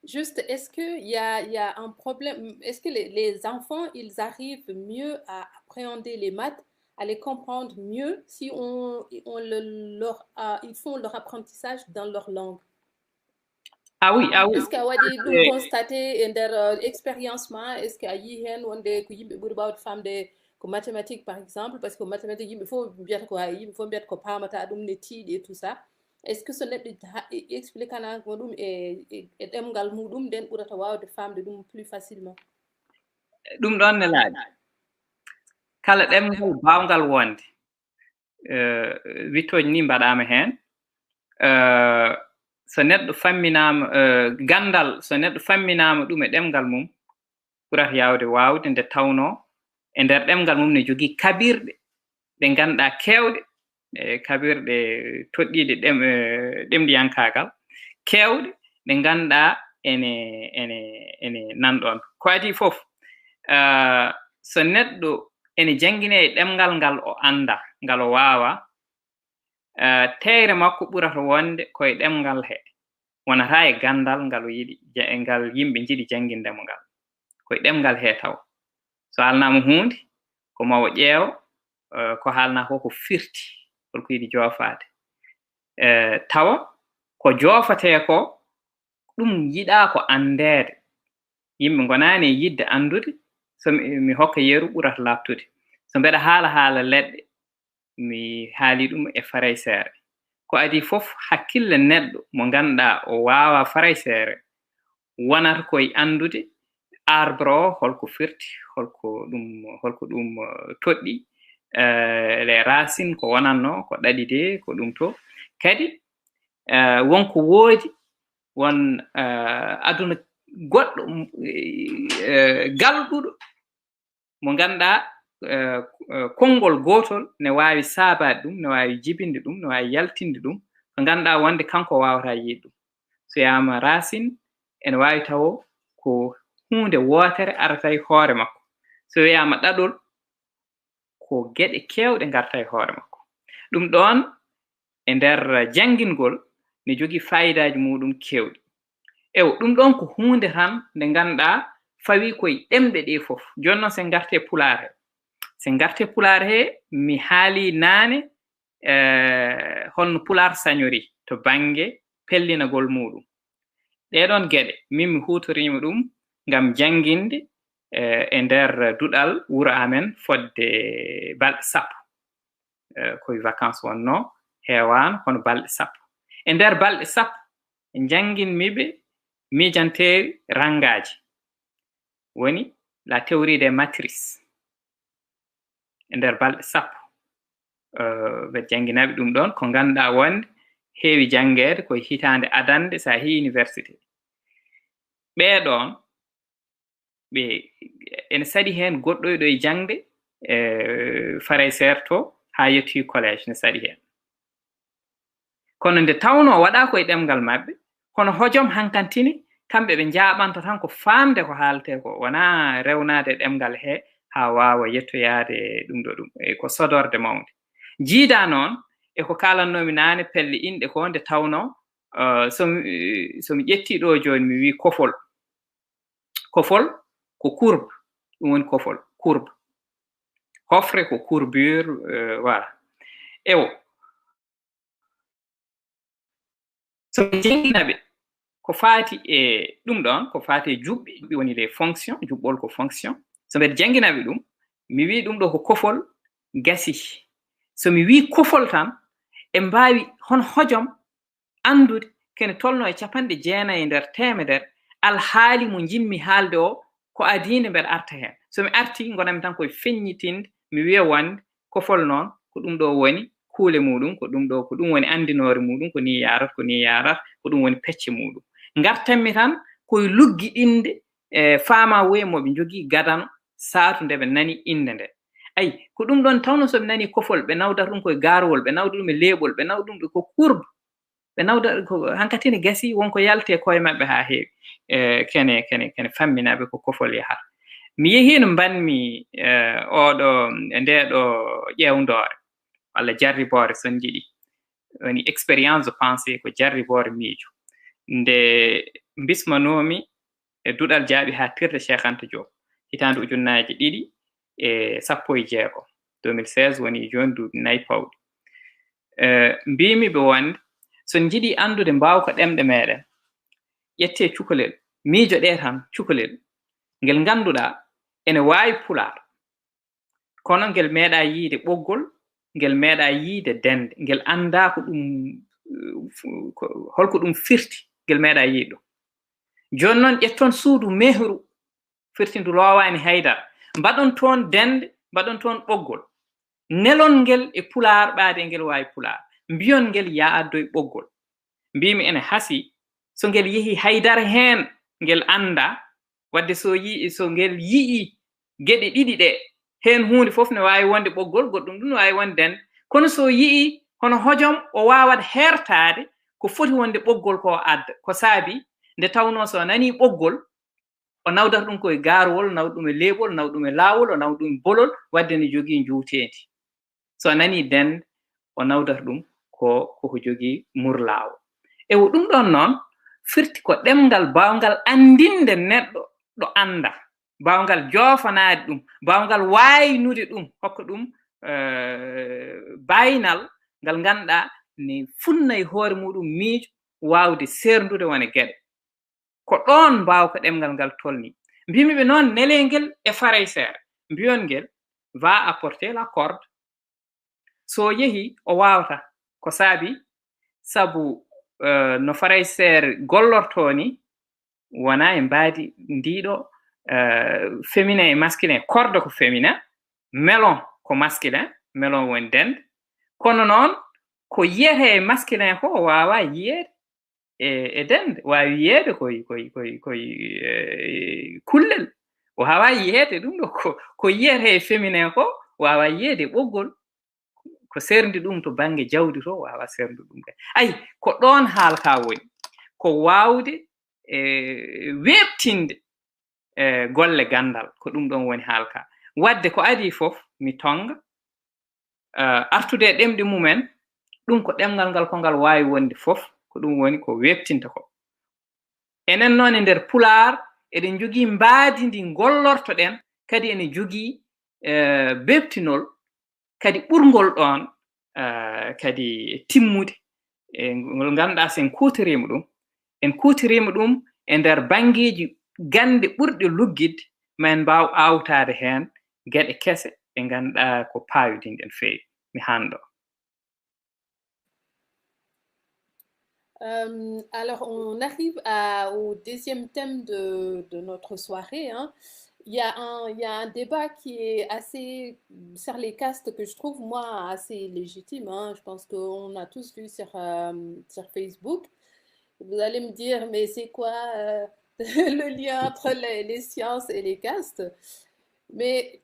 A: Juste, est-ce qu'il y a un problème? Est-ce que les enfants, ils arrivent mieux à appréhender les maths, à les comprendre mieux si ils font leur apprentissage dans leur langue?
B: Ah oui.
A: Est-ce qu'il y a des constatés dans leur expérience? Est-ce qu'il y a des gens qui ont des mathématiques, par exemple? Parce que mathématiques, il faut bien quoi, il faut bien qu'on parle de et tout ça. Est-ce que ce n'est pas expliqué et demgal mudum den ɓurata wawde famde ɗum plus facilement?
B: Ɗum ɗon ne laaɗi kala ɗemgal bawngal wonde wittoji ni mbaɗama heen so neɗɗo famminama gandal so neɗɗo famminama ɗum e ɗemgal mum ɓurata yawde wawde nde tawno e nder ɗemgal mum ne jogii kabirɗe ɗe ganduɗa kewɗe kabirɗe toɗɗiɗe ɗemɗiyankagal kewɗe ɗe ganduɗa ene nanɗon ko adi fof so neɗɗo ene jangine e ɗemgal ngal o anda ngal o waawa teyre makko ɓurata wonde koye ɗemgal he wonata e gandal ngal o yiɗi ngal yimɓe jiɗi jangindemo ngal koye ɗemgal he taw so haalnama hunde ko ma o ƴeewa ko haalna ko firti holko yiɗi joofade tawa ko joofate ko ɗum yiɗa ko andede yimɓe gonani e yidde andude so mi hokka yeru ɓurata laftude so mbeɗa haala leɗɗe mi haali ɗum e faraysere ko adi fof hakkille neɗɗo mo ganduɗa o waawa faraysere wonata koye andude arbre o holko firti holko ɗum toɗɗi les racines ko wonanno ko ɗaɗide ko ɗum to kadi wonko woodi won aduna goɗɗo galɗuɗo mo ganduɗa konngol gotol ne waawi saabade ɗum ne waawi jibinde ɗum ne waawi yaltinde ɗum ko ganduɗa wonde kanko wawata yiide ɗum so yama racine ene waawi taw ko hunde wootere arata e hoore makko so wiyama ɗaɗol ko geɗe kewɗe garta e hoore makko ɗum ɗon e nder jangingol ne jogii fayidaji muɗum kewɗi ewo ɗum ɗon ko hunde tan nde ganduɗa fawi koye ɗemɗe ɗe fof joni noon sen garte pulaar he mi haali naane holno pulaar sañori to bange pellinagol muɗum ɗeɗon geɗe min mi hutorima ɗum ngam janginde e nder duɗal wuro amen fodde balɗe sappo koye vacances wonno heewano kono balɗe 10 e nder balɗe 10 janginmiɓe mijanteeri rangaji woni la théorie des matrices e nder balɗe 10 ɓe janginaɓe ɗum ɗon ko ganduɗa wonde heewi jangede koye hitande adande sa hi université ɓeɗon ɓe ene saɗi hen goɗɗoyɗo e jangde Frayser to ha yetti collège ne saɗi hen kono nde tawno waɗa koye ɗemgal maɓɓe kono hojom hankantini kamɓe ɓe jaaɓanta tan ko famde ko haalte ko wona rewnade ɗemgal he ha wawa yettoyade ɗum ɗo ɗum e ko sodorde mawde jiida noon e ko kalannomi nane pelle inɗe ko nde tawno somi ƴetti ɗo joni mi wi kofol ko courbe ɗum woni kofol courbe hofre ko courbure voilà ewo so jenginaɓe ko faati e ɗum ɗon ko faati e juɓɓi woni les fonctions juɓɓol ko fonction so mbeɗa janginaɓe ɗum mi wi ɗum ɗo ko kofol gasi so mi wi kofol tan e mbawi hon hojom andude kene tolno e 90 nder temedere alhaali mo jimmi haalde o ko adinde mbeɗa arta hen so mi arti gonami tan koye feññitinde mi wiya wonde kofol noon ko ɗum ɗo woni kuule muɗum ko ɗum woni andinore muɗum ko ni yarat ko ɗum woni pecce muɗum gartanmi tan koye luggiɗinde faama woye moɓe jogii gadano saatu nde ɓe nani inde nde ayi ko ɗum ɗon tawno soɓe nani kofol ɓe nawdata ɗum koye garowol ɓe nawda ɗum e leeɓol ɓe nawda ɗum ko courbe ɓe nawda ko hankatine gasi wonko yalte koye maɓɓe ha heewi kene famminaɓe ko kofol yahata mi yehi no mbanmi oɗo ndeɗo ƴewndore walla jarribore son jiɗi woni expérience de pensée ko jarribore miijo nde bismanomi e duɗal jaaɓi ha tirde Cheikh Anta Diop hitande 2016 2016 woni joni duuɓi 4 pawɗi mbimi ɓe wonde son jiɗi andude mbawko ɗemɗe meɗen ƴette cukalel miijo ɗe tan cukalel ngel ganduɗa ene wawi pular kono ngel meeɗa yiide ɓoggol ngel meeɗa yiide dende ngel anda ko ɗum holko ɗum firti ngel meeɗa yiide ɗum joni noon ƴetton suudu mehru firtindu lowani haydara mbaɗon toon dende mbaɗon toon ɓoggol nelon ngel e pular ɓaade ngel wawi pular mbiyon ngel ya addoy ɓoggol mbimi ene hasi so ngel yehi haydara hen ngel anda wadde so ngel yii geɗe ɗiɗi ɗe hen hunde fof ne wawi wonde ɓoggol goɗɗum ɗum ne wawi wonde dende kono so yii hono hojom o wawat hertade ko foti wonde ɓoggol ko adda ko saabi nde tawno so nani ɓoggol o nawdata ɗum koye garowol nawda ɗum e leeɓol nawda ɗum e laawol o nawda ɗum e bolol wadde ne jogii juuteedi so nani dende o nawdata ɗum koko jogii murlaawo ewo ɗum ɗon noon firti ko ɗemgal bawngal andinde neɗɗo ɗo anda bawngal joofanade ɗum bawngal waynude ɗum hokka ɗum baynal ngal ganduɗa ne funna e hoore muɗum miijo wawde serndude wona gueɗe ko ɗon mbawka ɗemgal ngal tolni mbimiɓe noon nelengel e Frayser mbiyon ngel va apporter la corde so yehi o wawata ko saabi sabu no Frayser gollorto ni wona e mbaadi ndiɗo féminin e masculin corde ko féminin melon ko masculin melon woni dende kono noon ko yiyete e masculin ko o wawa yiyeede e dende wawi yiyeede koye kullel o wawa yiyeede ɗum ɗo ko yiyete e féminin ko wawa yiyeede ɓoggol ko serndi ɗum to bange jawdi to wawa serndu ɗum kay ayi ko ɗon haalka woni ko wawde weɓtinde golle gandal ko ɗum ɗon woni haalka wadde ko adi fof mi tonga artude e ɗemɗe mumen ɗum ko ɗemgal ngal ko ngal wawi wonde fof ko ɗum woni ko weɓtinta ko enen noon e nder pular eɗen jogii mbaadi ndi gollortoɗen kadi ene jogii beɓtinol kadi ɓurgol ɗon kadi timmude ngol ganduɗa sen kuutorima ɗum e nder bangeji gande ɓurɗe luggidde ma en mbaw awtade hen geɗe kese ɗe ganduɗa ko pawidinɗen feewi mi hando
A: Alors, on arrive au deuxième thème de notre soirée, hein. Il y a un débat qui est assez sur les castes que je trouve, moi, assez légitime, hein. Je pense qu'on a tous vu sur Facebook. Vous allez me dire, mais c'est quoi le lien entre les sciences et les castes? Mais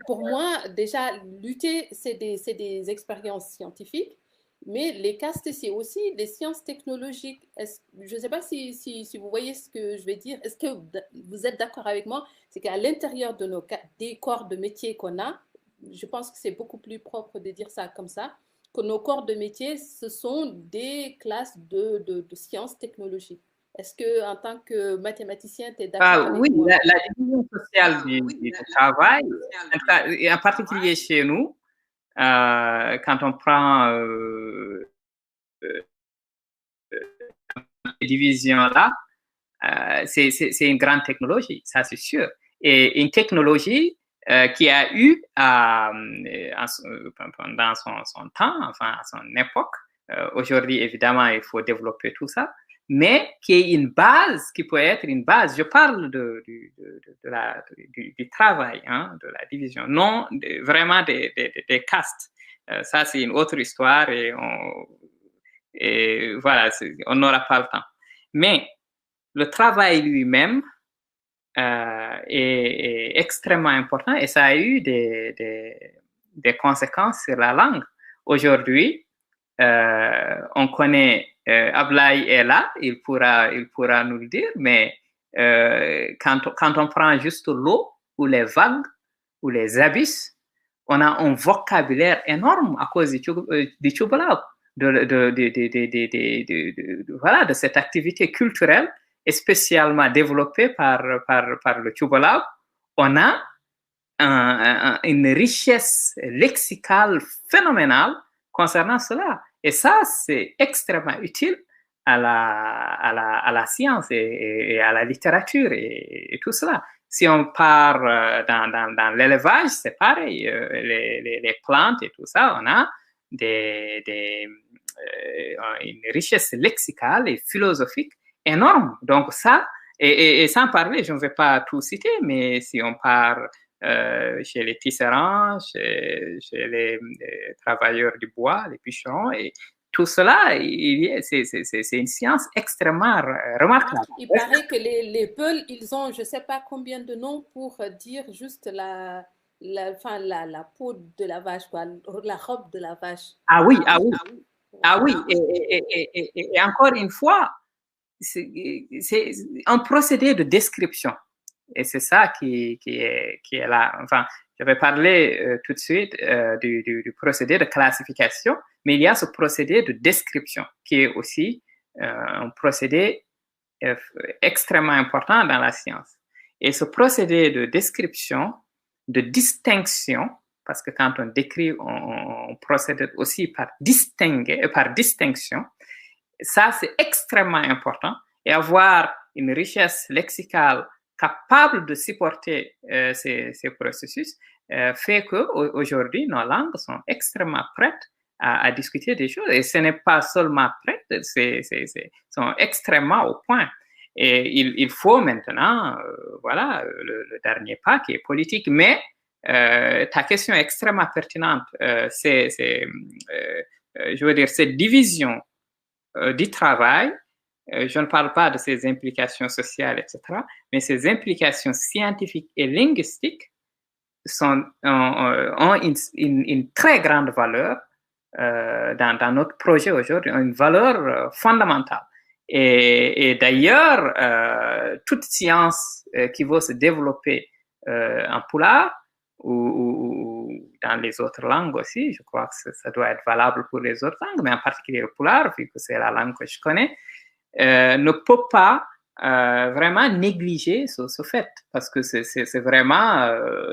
A: pour moi, déjà, lutter, c'est des expériences scientifiques, mais les castes, c'est aussi des sciences technologiques. Je ne sais pas si vous voyez ce que je vais dire. Est-ce que vous êtes d'accord avec moi? C'est qu'à l'intérieur de des corps de métier qu'on a, je pense que c'est beaucoup plus propre de dire ça comme ça, que nos corps de métier, ce sont des classes de sciences technologiques. Est-ce que, en tant que mathématicien, tu es d'accord avec
B: Oui,
A: moi?
B: la division sociale du travail, et en particulier chez nous, quand on prend ces divisions-là, c'est une grande technologie, ça c'est sûr. Et une technologie qui a eu pendant son temps, enfin à son époque, aujourd'hui évidemment il faut développer tout ça, mais qui est une base, qui peut être une base. Je parle du travail, hein, de la division, non vraiment des castes. Ça c'est une autre histoire et voilà, on n'aura pas le temps. Mais le travail lui-même est extrêmement important et ça a eu des conséquences sur la langue. Aujourd'hui, on connaît, Ablaï est là, il pourra nous le dire, mais quand on prend juste l'eau ou les vagues ou les abysses, on a un vocabulaire énorme à cause du Tchoubalab, voilà, de cette activité culturelle spécialement développée par le Tchoubalab. On a une richesse lexicale phénoménale concernant cela. Et ça, c'est extrêmement utile à la science et à la littérature et tout cela. Si on part dans l'élevage, c'est pareil. Les plantes et tout ça, on a une richesse lexicale et philosophique énorme. Donc ça, et sans parler, je ne vais pas tout citer, mais si on part chez les tisserands, chez les travailleurs du bois, les bûcherons, et tout cela, c'est une science extrêmement remarquable.
A: Il paraît que les Peuls, ils ont je ne sais pas combien de noms pour dire juste enfin, la peau de la vache, quoi, la robe de la vache.
B: Ah oui, ah oui, ah oui. Et encore une fois, c'est un procédé de description. Et c'est ça qui est là. Enfin, je vais parler tout de suite du procédé de classification, mais il y a ce procédé de description qui est aussi un procédé extrêmement important dans la science. Et ce procédé de description, de distinction, parce que quand on décrit, on procède aussi par distinction, ça c'est extrêmement important. Et avoir une richesse lexicale capable de supporter ces processus fait qu'aujourd'hui, nos langues sont extrêmement prêtes à discuter des choses. Et ce n'est pas seulement prêtes, sont extrêmement au point. Et il faut maintenant, voilà, le dernier pas qui est politique. Mais ta question est extrêmement pertinente. Je veux dire, cette division du travail, je ne parle pas de ses implications sociales, etc., mais ses implications scientifiques et linguistiques ont une très grande valeur dans notre projet aujourd'hui, une valeur fondamentale. Et d'ailleurs, toute science qui va se développer en Pulaar ou dans les autres langues aussi, je crois que ça doit être valable pour les autres langues, mais en particulier le Pulaar, vu que c'est la langue que je connais, ne peut pas vraiment négliger ce fait, parce que c'est vraiment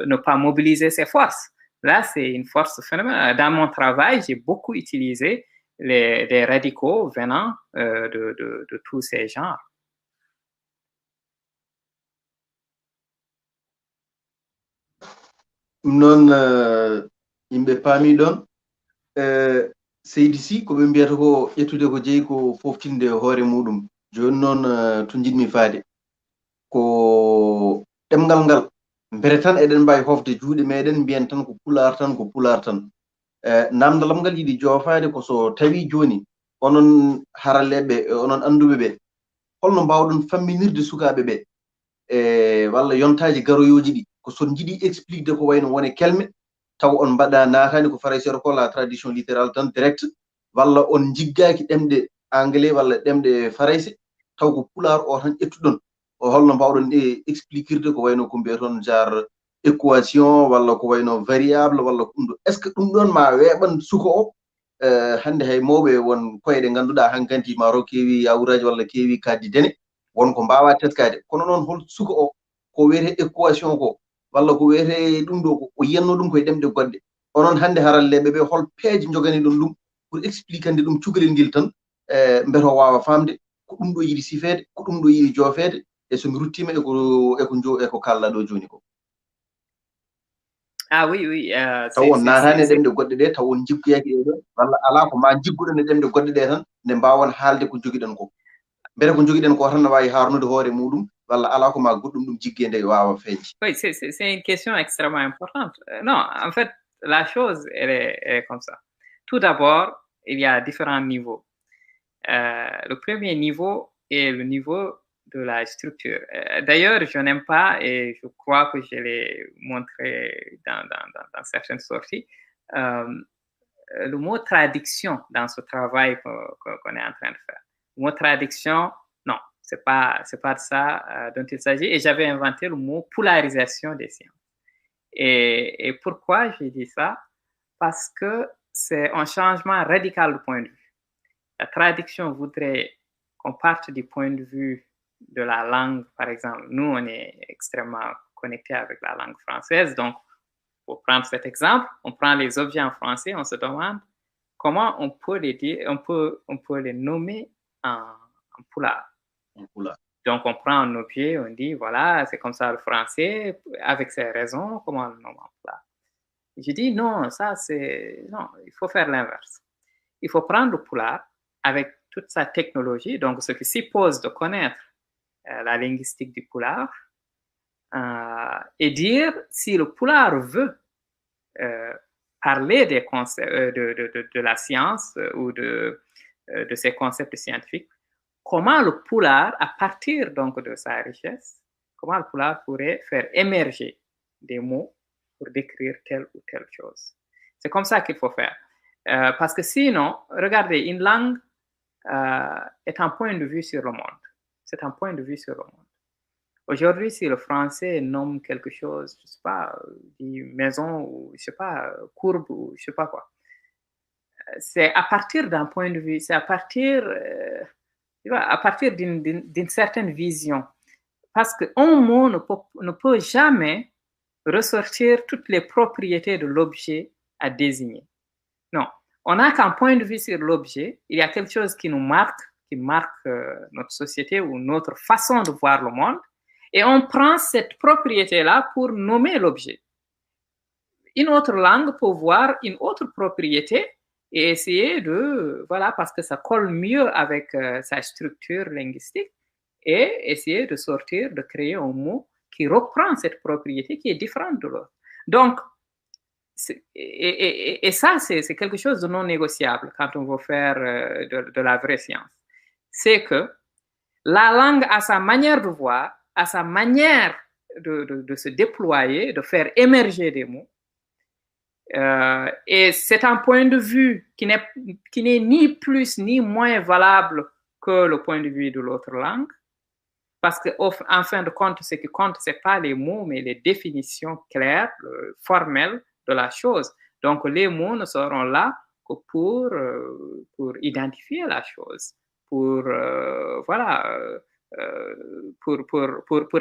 B: ne pas mobiliser ses forces. Là, c'est une force phénoménale. Dans mon travail, j'ai beaucoup utilisé les radicaux venant de tous ces genres.
C: Non, yimɓe paami ɗon seydi si ko ɓe mbiyata ko ƴettude ko jeeyi ko foftinde hoore muɗum joni noon to jiɗmi faade ko ɗemngal ngal mbere tan eɗen mbawi hofde juuɗe meɗen mbiyen tan ko pular tan ko pular tan namdalam ngal yiɗi joofaade ko so tawi joni onon haralleɓe onon anduɓe ɓe holno mbawɗon famminirde sukaɓe ɓe walla yontaji garoyoji ɗi ko son jiɗi expliquede ko wayno wone kelme taw on mbaɗa naatani ko farayser ko la tradition littérale tan direct walla on jiggaki ɗemɗe anglais walla ɗemɗe farayse taw ko pular o tan ƴettuɗon o holno mbawɗon ɗe expliquirde ko wayno ko mbiyaton genre équation walla ko wayno variable walla ko ɗum ɗo est ce que ɗum ɗon ma weeɓan suka o hande hay mawɓe won koye ɗe ngannduɗaa hankanti maaro keewi yawuraji walla keewi kaddi dene wonko mbawa teskade kono noon hol suka o ko wiyete équation ko walla ko wiyete ɗum ɗo o yiyanno ɗum koye ɗemɗe goɗɗe onon hande haralleɓe ɓe hol peeje jogani ɗum ɗum pour expliquande ɗum cukalel ngel tan mbeto wawa famde ko ɗum ɗo yiɗi sifede ko ɗum ɗo yiɗi joofede e somi ruttima eko kalla ɗo joni ko
B: Ah oui, oui.
C: taw on naatani e ɗemɗe goɗɗe ɗe taw on jiggoyaki e ɗon walla ala ko ma jigguɗon e ɗemɗe goɗɗe ɗe tan nde mbawon haalde ko jogiɗen ko mbere ko jogiɗen ko tan ne wawi harnude hoore muɗum walla ala ko ma goɗɗum ɗum jigge nde wawa feeñde.
B: Oui, c'est une question extrêmement importante. Non, en fait, la chose, elle est comme ça. Tout d'abord, il y a différents niveaux. Le premier niveau est le niveau de la structure. D'ailleurs, je n'aime pas, et je crois que je l'ai montré dans certaines sorties, le mot traduction dans ce travail qu'on est en train de faire. Le mot traduction, non, c'est pas de ça dont il s'agit. Et j'avais inventé le mot polarisation des sciences. Et pourquoi j'ai dit ça? Parce que c'est un changement radical de point de vue. La traduction voudrait qu'on parte du point de vue de la langue, par exemple. Nous, on est extrêmement connectés avec la langue française. Donc, pour prendre cet exemple, on prend les objets en français, on se demande comment on peut les dire, on peut les nommer en poulard. Donc, on prend un objet, on dit, voilà, c'est comme ça le français, avec ses raisons, comment on le nomme en poulard. Je dis, non, non, il faut faire l'inverse. Il faut prendre le poulard avec toute sa technologie, donc ce qui suppose de connaître la linguistique du poulard, et dire si le poulard veut parler des concepts, de la science ou de ces concepts scientifiques, comment le poulard, à partir donc de sa richesse, comment le poulard pourrait faire émerger des mots pour décrire telle ou telle chose. C'est comme ça qu'il faut faire. Parce que sinon, regardez, une langue est un point de vue sur le monde. C'est un point de vue sur le monde. Aujourd'hui, si le français nomme quelque chose, je ne sais pas, une maison ou, je ne sais pas, courbe ou je ne sais pas quoi, c'est à partir d'un point de vue, c'est à partir d'une certaine vision. Parce qu'un mot ne peut jamais ressortir toutes les propriétés de l'objet à désigner. Non, on n'a qu'un point de vue sur l'objet. Il y a quelque chose qui nous marque, notre société ou notre façon de voir le monde. Et on prend cette propriété-là pour nommer l'objet. Une autre langue peut voir une autre propriété et essayer de, voilà, parce que ça colle mieux avec sa structure linguistique, et essayer de sortir, de créer un mot qui reprend cette propriété qui est différente de l'autre. Donc, et ça, c'est quelque chose de non négociable quand on veut faire de la vraie science. C'est que la langue a sa manière de voir, a sa manière de se déployer, de faire émerger des mots. Et c'est un point de vue qui n'est ni plus ni moins valable que le point de vue de l'autre langue. Parce qu'en fin de compte, ce qui compte, ce n'est pas les mots, mais les définitions claires, formelles de la chose. Donc, les mots ne seront là que pour identifier la chose, pour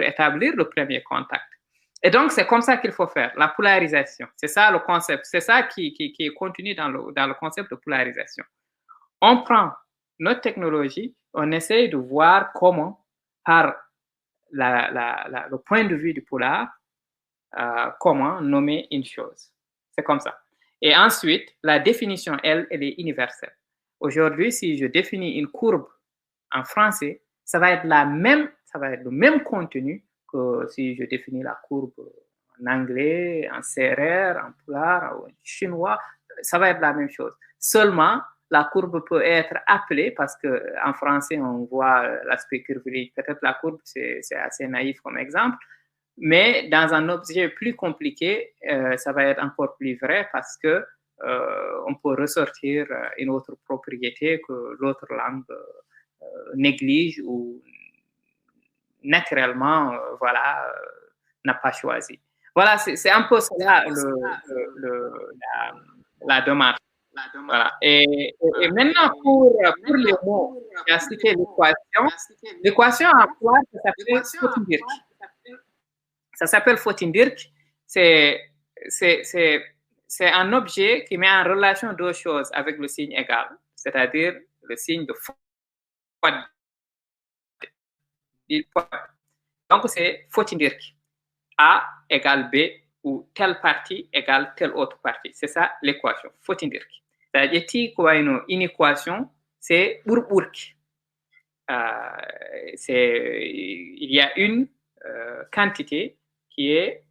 B: établir le premier contact. Et donc, c'est comme ça qu'il faut faire, la polarisation. C'est ça le concept, c'est ça qui est contenu dans le concept de polarisation. On prend notre technologie, on essaye de voir comment, par le point de vue du poulard, comment nommer une chose. C'est comme ça. Et ensuite, la définition, elle est universelle. Aujourd'hui, si je définis une courbe en français, ça va être le même contenu que si je définis la courbe en anglais, en CRR, en pulaar, en chinois, ça va être la même chose. Seulement, la courbe peut être appelée, parce qu'en français, on voit l'aspect curviligne. Peut-être la courbe, c'est assez naïf comme exemple, mais dans un objet plus compliqué, ça va être encore plus vrai, parce que on peut ressortir une autre propriété que l'autre langue néglige ou naturellement, n'a pas choisi. Voilà, c'est un peu cela la démarche. Voilà. Et maintenant, pour les mots, j'ai cité l'équation. L'équation en pulaar, ça s'appelle Footindirk. Ça s'appelle Footindirk. C'est un objet qui met en relation deux choses avec le signe égal, c'est-à-dire le signe de fois. Donc, c'est Footindirk. A égale B, ou telle partie égale telle autre partie. C'est ça l'équation, Footindirk. C'est-à-dire une équation, c'est Burburk. Il y a une quantité qui est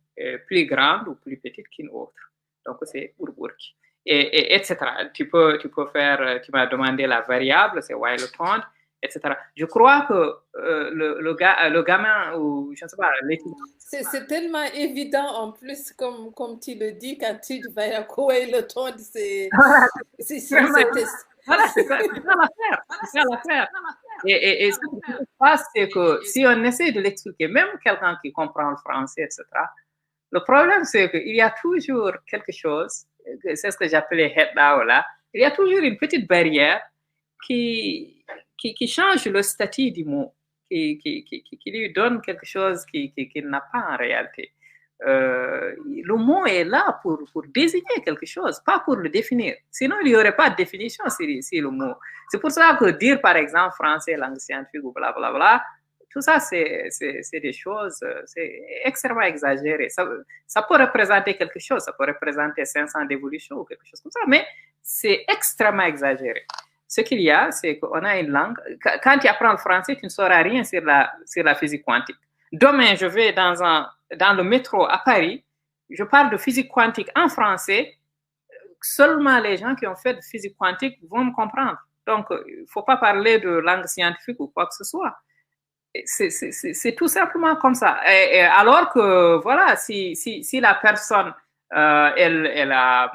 B: plus grande ou plus petite qu'une autre. Donc, c'est Burburk. Et etc. Tu m'as demandé la variable, c'est Wild-Pond, etc. Je crois que le gamin, ou je ne sais pas, l'étudiant.
A: C'est tellement évident en plus, comme tu le dis, quand tu vas à Wild-Pond, c'est
B: voilà, c'est ça l'affaire. C'est ça l'affaire. Et ce qui se passe, c'est que si on essaie de l'expliquer, même quelqu'un qui comprend le français, etc., le problème, c'est qu'il y a toujours quelque chose, c'est ce que j'appelais head là, il y a toujours une petite barrière qui change le statut du mot, qui lui donne quelque chose qu'il n'a pas en réalité. Le mot est là pour désigner quelque chose, pas pour le définir. Sinon, il n'y aurait pas de définition si le mot. C'est pour ça que dire, par exemple, français, langue scientifique ou blablabla, tout ça, c'est des choses, c'est extrêmement exagéré. Ça peut représenter quelque chose, ça peut représenter 500 d'évolution ou quelque chose comme ça, mais c'est extrêmement exagéré. Ce qu'il y a, c'est qu'on a une langue. Quand tu apprends le français, tu ne sauras rien sur la physique quantique. Demain, je vais dans le métro à Paris, je parle de physique quantique en français, seulement les gens qui ont fait de physique quantique vont me comprendre. Donc, il ne faut pas parler de langue scientifique ou quoi que ce soit. C'est tout simplement comme ça. Et alors que, voilà, si la personne, elle a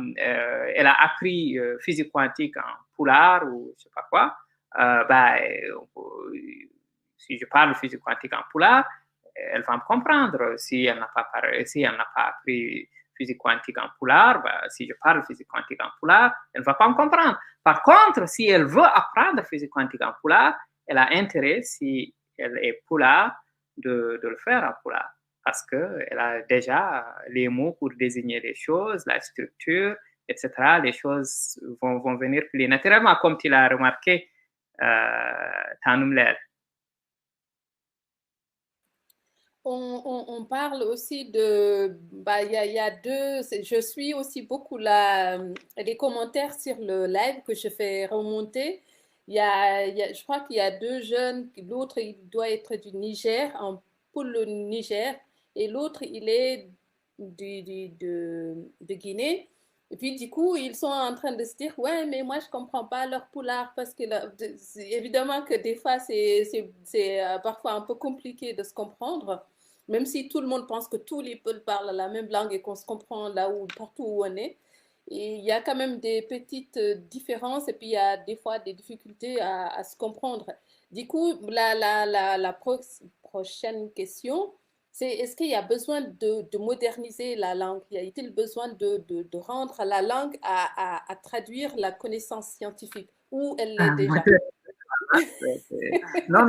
B: appris physique quantique en pulaar ou je ne sais pas quoi, si je parle physique quantique en pulaar, elle va me comprendre. Si elle n'a pas appris physique quantique en pulaar, si je parle physique quantique en pulaar, elle ne va pas me comprendre. Par contre, si elle veut apprendre physique quantique en pulaar, elle a intérêt, si elle est pulaar, de le faire en pulaar, parce qu'elle a déjà les mots pour désigner les choses, la structure, etc. Les choses vont venir plus naturellement, comme tu l'as remarqué, Tanumler.
A: On parle aussi de, il y a deux, je suis aussi beaucoup les commentaires sur le live que je fais remonter. Je crois qu'il y a deux jeunes, l'autre il doit être du Niger, pour le Niger, et l'autre il est de Guinée. Et puis du coup, ils sont en train de se dire, ouais, mais moi je comprends pas leur pulaar parce que évidemment que des fois c'est parfois un peu compliqué de se comprendre. Même si tout le monde pense que tous les peuples parlent la même langue et qu'on se comprend partout où on est. Et il y a quand même des petites différences et puis il y a des fois des difficultés à se comprendre. Du coup, la prochaine question, c'est est-ce qu'il y a besoin de moderniser la langue? Y a-t-il besoin de rendre la langue à traduire la connaissance scientifique ou elle l'est déjà?
B: Non,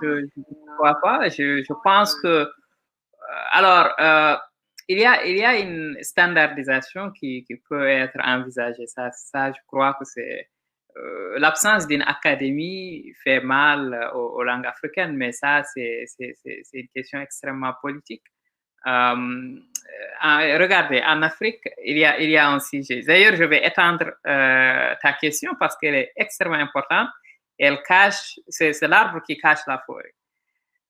B: je ne crois pas. Je pense que, alors, il y a une standardisation qui peut être envisagée. Ça, je crois que c'est l'absence d'une académie fait mal aux langues africaines, mais ça, c'est une question extrêmement politique. Regardez, en Afrique, il y a un sujet. D'ailleurs, je vais étendre ta question parce qu'elle est extrêmement importante. Elle cache, c'est l'arbre qui cache la forêt.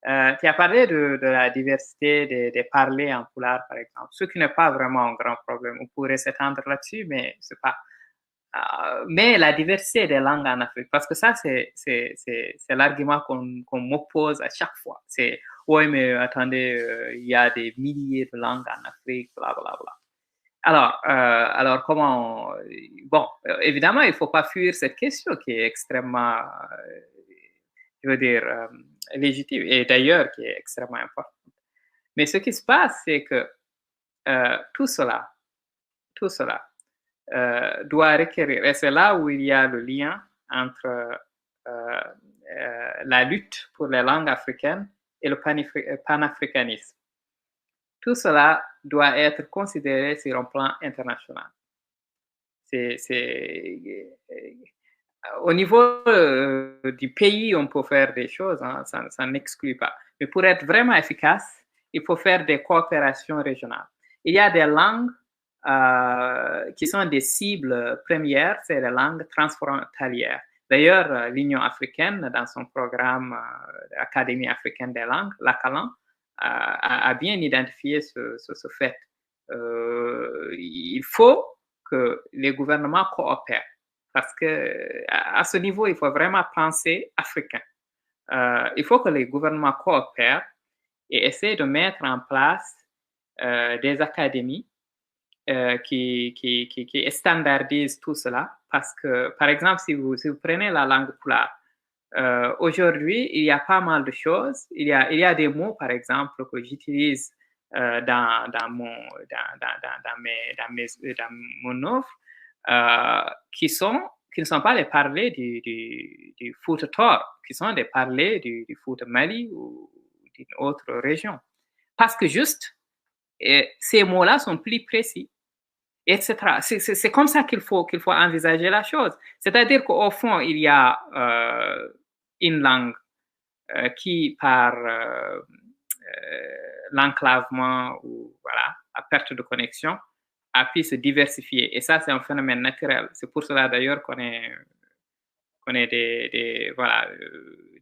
B: Tu as parlé de la diversité des parlers en pulaar, par exemple, ce qui n'est pas vraiment un grand problème. On pourrait s'étendre là-dessus, mais c'est pas. Mais la diversité des langues en Afrique, parce que ça, c'est l'argument qu'on m'oppose à chaque fois. C'est, oui, mais attendez, il y a des milliers de langues en Afrique, bla, bla, bla. Alors comment... Bon, évidemment, il ne faut pas fuir cette question qui est extrêmement, je veux dire, légitime, et d'ailleurs qui est extrêmement importante. Mais ce qui se passe, c'est que tout cela, doit requérir, et c'est là où il y a le lien entre la lutte pour les langues africaines et le panafricanisme. Tout cela doit être considéré sur un plan international. Au niveau du pays, on peut faire des choses, hein, ça n'exclut pas. Mais pour être vraiment efficace, il faut faire des coopérations régionales. Il y a des langues qui sont des cibles premières, c'est les langues transfrontalières. D'ailleurs, l'Union africaine, dans son programme Académie africaine des langues, l'ACALAN, a bien identifié ce fait. Il faut que les gouvernements coopèrent parce que à ce niveau, il faut vraiment penser africain. Il faut que les gouvernements coopèrent et essaient de mettre en place des académies qui standardisent tout cela. Parce que, par exemple, si vous prenez la langue pulaar, aujourd'hui, il y a pas mal de choses. Il y a des mots, par exemple, que j'utilise dans mon offre, qui ne sont pas les parlers du Fouta Tor, qui sont des parlers du Fouta Mali ou d'une autre région. Parce que juste, ces mots-là sont plus précis, etc. C'est comme ça qu'il faut envisager la chose. C'est-à-dire qu'au fond, il y a une langue qui, par l'enclavement ou voilà, la perte de connexion, a pu se diversifier. Et ça, c'est un phénomène naturel. C'est pour cela d'ailleurs qu'on est des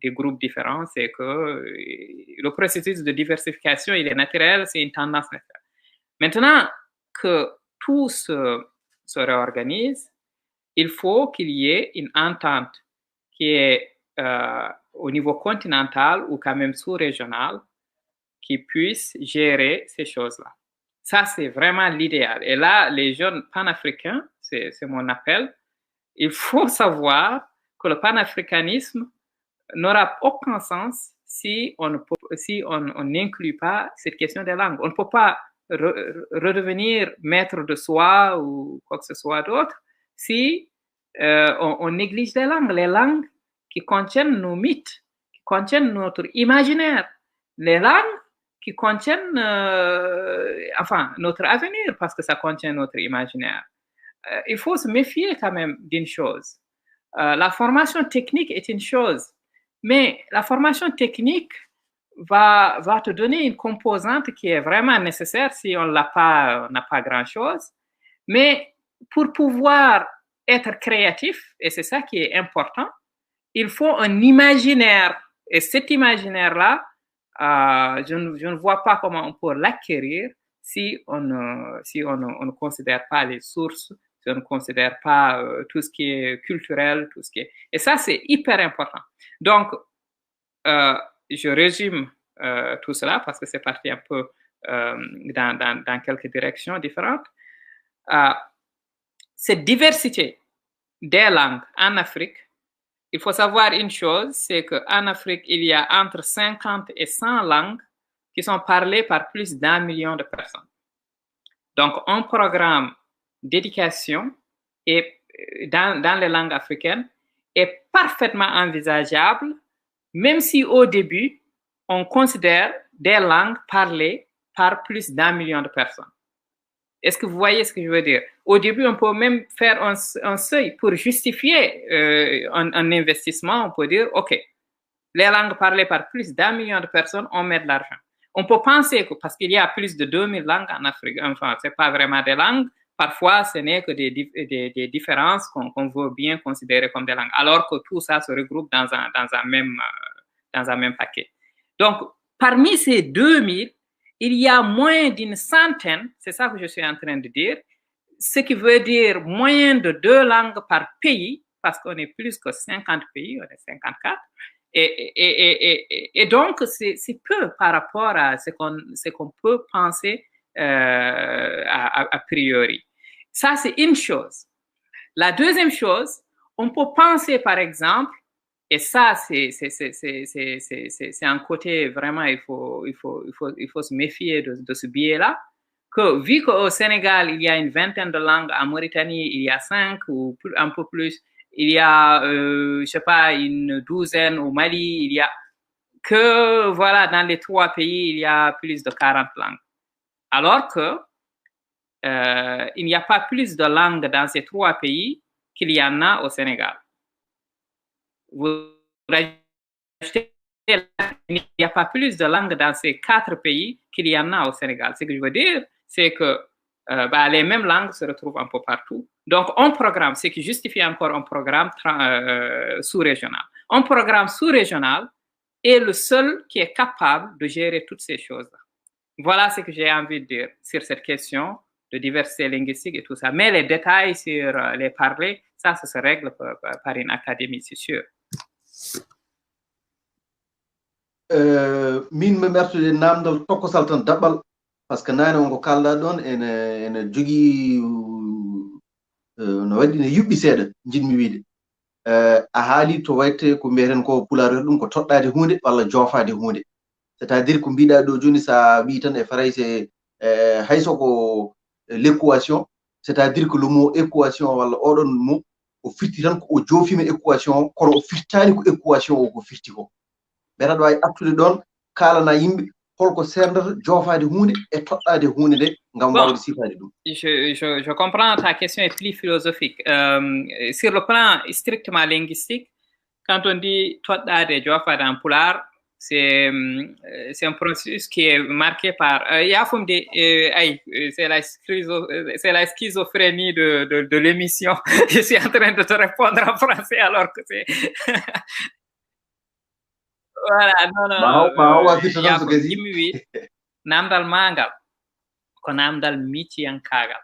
B: groupes différents. C'est que le processus de diversification, il est naturel, c'est une tendance naturelle. Maintenant que tout se réorganise, il faut qu'il y ait une entente qui est au niveau continental ou quand même sous-régional qui puisse gérer ces choses-là. Ça, c'est vraiment l'idéal. Et là, les jeunes panafricains, c'est mon appel, il faut savoir que le panafricanisme n'aura aucun sens si on n'inclut pas cette question des langues. On ne peut pas redevenir maître de soi ou quoi que ce soit d'autre si on néglige les langues qui contiennent nos mythes, qui contiennent notre imaginaire, les langues qui contiennent notre avenir parce que ça contient notre imaginaire. Il faut se méfier quand même d'une chose. La formation technique est une chose, mais la formation technique va te donner une composante qui est vraiment nécessaire si on n'a pas grand-chose. Mais pour pouvoir être créatif, et c'est ça qui est important, il faut un imaginaire. Et cet imaginaire-là, je ne vois pas comment on peut l'acquérir si on ne considère pas les sources, si on ne considère pas tout ce qui est culturel, tout ce qui est... Et ça, c'est hyper important. Donc, je résume tout cela parce que c'est parti un peu dans quelques directions différentes. Cette diversité des langues en Afrique, il faut savoir une chose, c'est qu'en Afrique, il y a entre 50 et 100 langues qui sont parlées par plus d'1 million de personnes. Donc, un programme d'éducation dans les langues africaines est parfaitement envisageable, même si au début, on considère des langues parlées par plus d'1 million de personnes. Est-ce que vous voyez ce que je veux dire? Au début, on peut même faire un seuil pour justifier un investissement. On peut dire, OK, les langues parlées par plus d'1 million de personnes, on met de l'argent. On peut penser que parce qu'il y a plus de 2000 langues en Afrique, enfin, c'est pas vraiment des langues, parfois ce n'est que des différences qu'on veut bien considérer comme des langues, alors que tout ça se regroupe dans un même paquet. Donc, parmi ces 2000, il y a moins d'une centaine, c'est ça que je suis en train de dire, ce qui veut dire moins de 2 langues par pays, parce qu'on est plus que 50 pays, on est 54. Et donc, c'est peu par rapport à ce qu'on peut penser a priori. Ça, c'est une chose. La deuxième chose, on peut penser, par exemple, et ça, c'est un côté vraiment, il faut se méfier de ce biais-là, que vu qu'au Sénégal, il y a une vingtaine de langues, en Mauritanie, il y a 5 ou un peu plus, il y a, je sais pas, une douzaine au Mali, il y a que, voilà, dans les 3 pays, il y a plus de 40 langues. Alors que il n'y a pas plus de langues dans ces 3 pays qu'il y en a au Sénégal. Vous rajoutez, il n'y a pas plus de langues dans ces 4 pays qu'il y en a au Sénégal. Ce que je veux dire, c'est que les mêmes langues se retrouvent un peu partout. Donc, un programme, ce qui justifie encore un programme sous-régional. Un programme sous-régional est le seul qui est capable de gérer toutes ces choses-là. Voilà ce que j'ai envie de dire sur cette question de diversité linguistique et tout ça. Mais les détails sur les parlers, ça se règle par une académie, c'est sûr.
C: Min me mertude namdal tokkosal tan daɓɓal par ce que nane on ko kalɗa ɗon ene jogii no waɗi ne yuɓɓi seeɗa jinmi wiide a haali to wayte ko mbiyeten ko pulaar ɗum ko toɗɗade hunde walla joofade hunde c'est à dire ko mbiɗa ɗo joni sa wi tan e français hayso ko l'équation c'est à dire que le mot équation walla oɗon mot o firti tan ko o joofima équation kono o firtani ko équation o ko firti ko ɓeɗa ɗo wawi artude ɗon kalana yimɓe holko serdata joofade hunde e toɗɗade hunde nde ngam wawde sifade ɗum.
B: Je comprends, ta question est plus philosophique. Sur le plan strictement linguistique, quand on dit toɗɗade et joofade en pulaar, c'est un processus qui est marqué par c'est la schizophrénie de l'émission. Je suis en train de te répondre en français alors que c'est voilà, non namdal mangal ko namdal mitiyankagal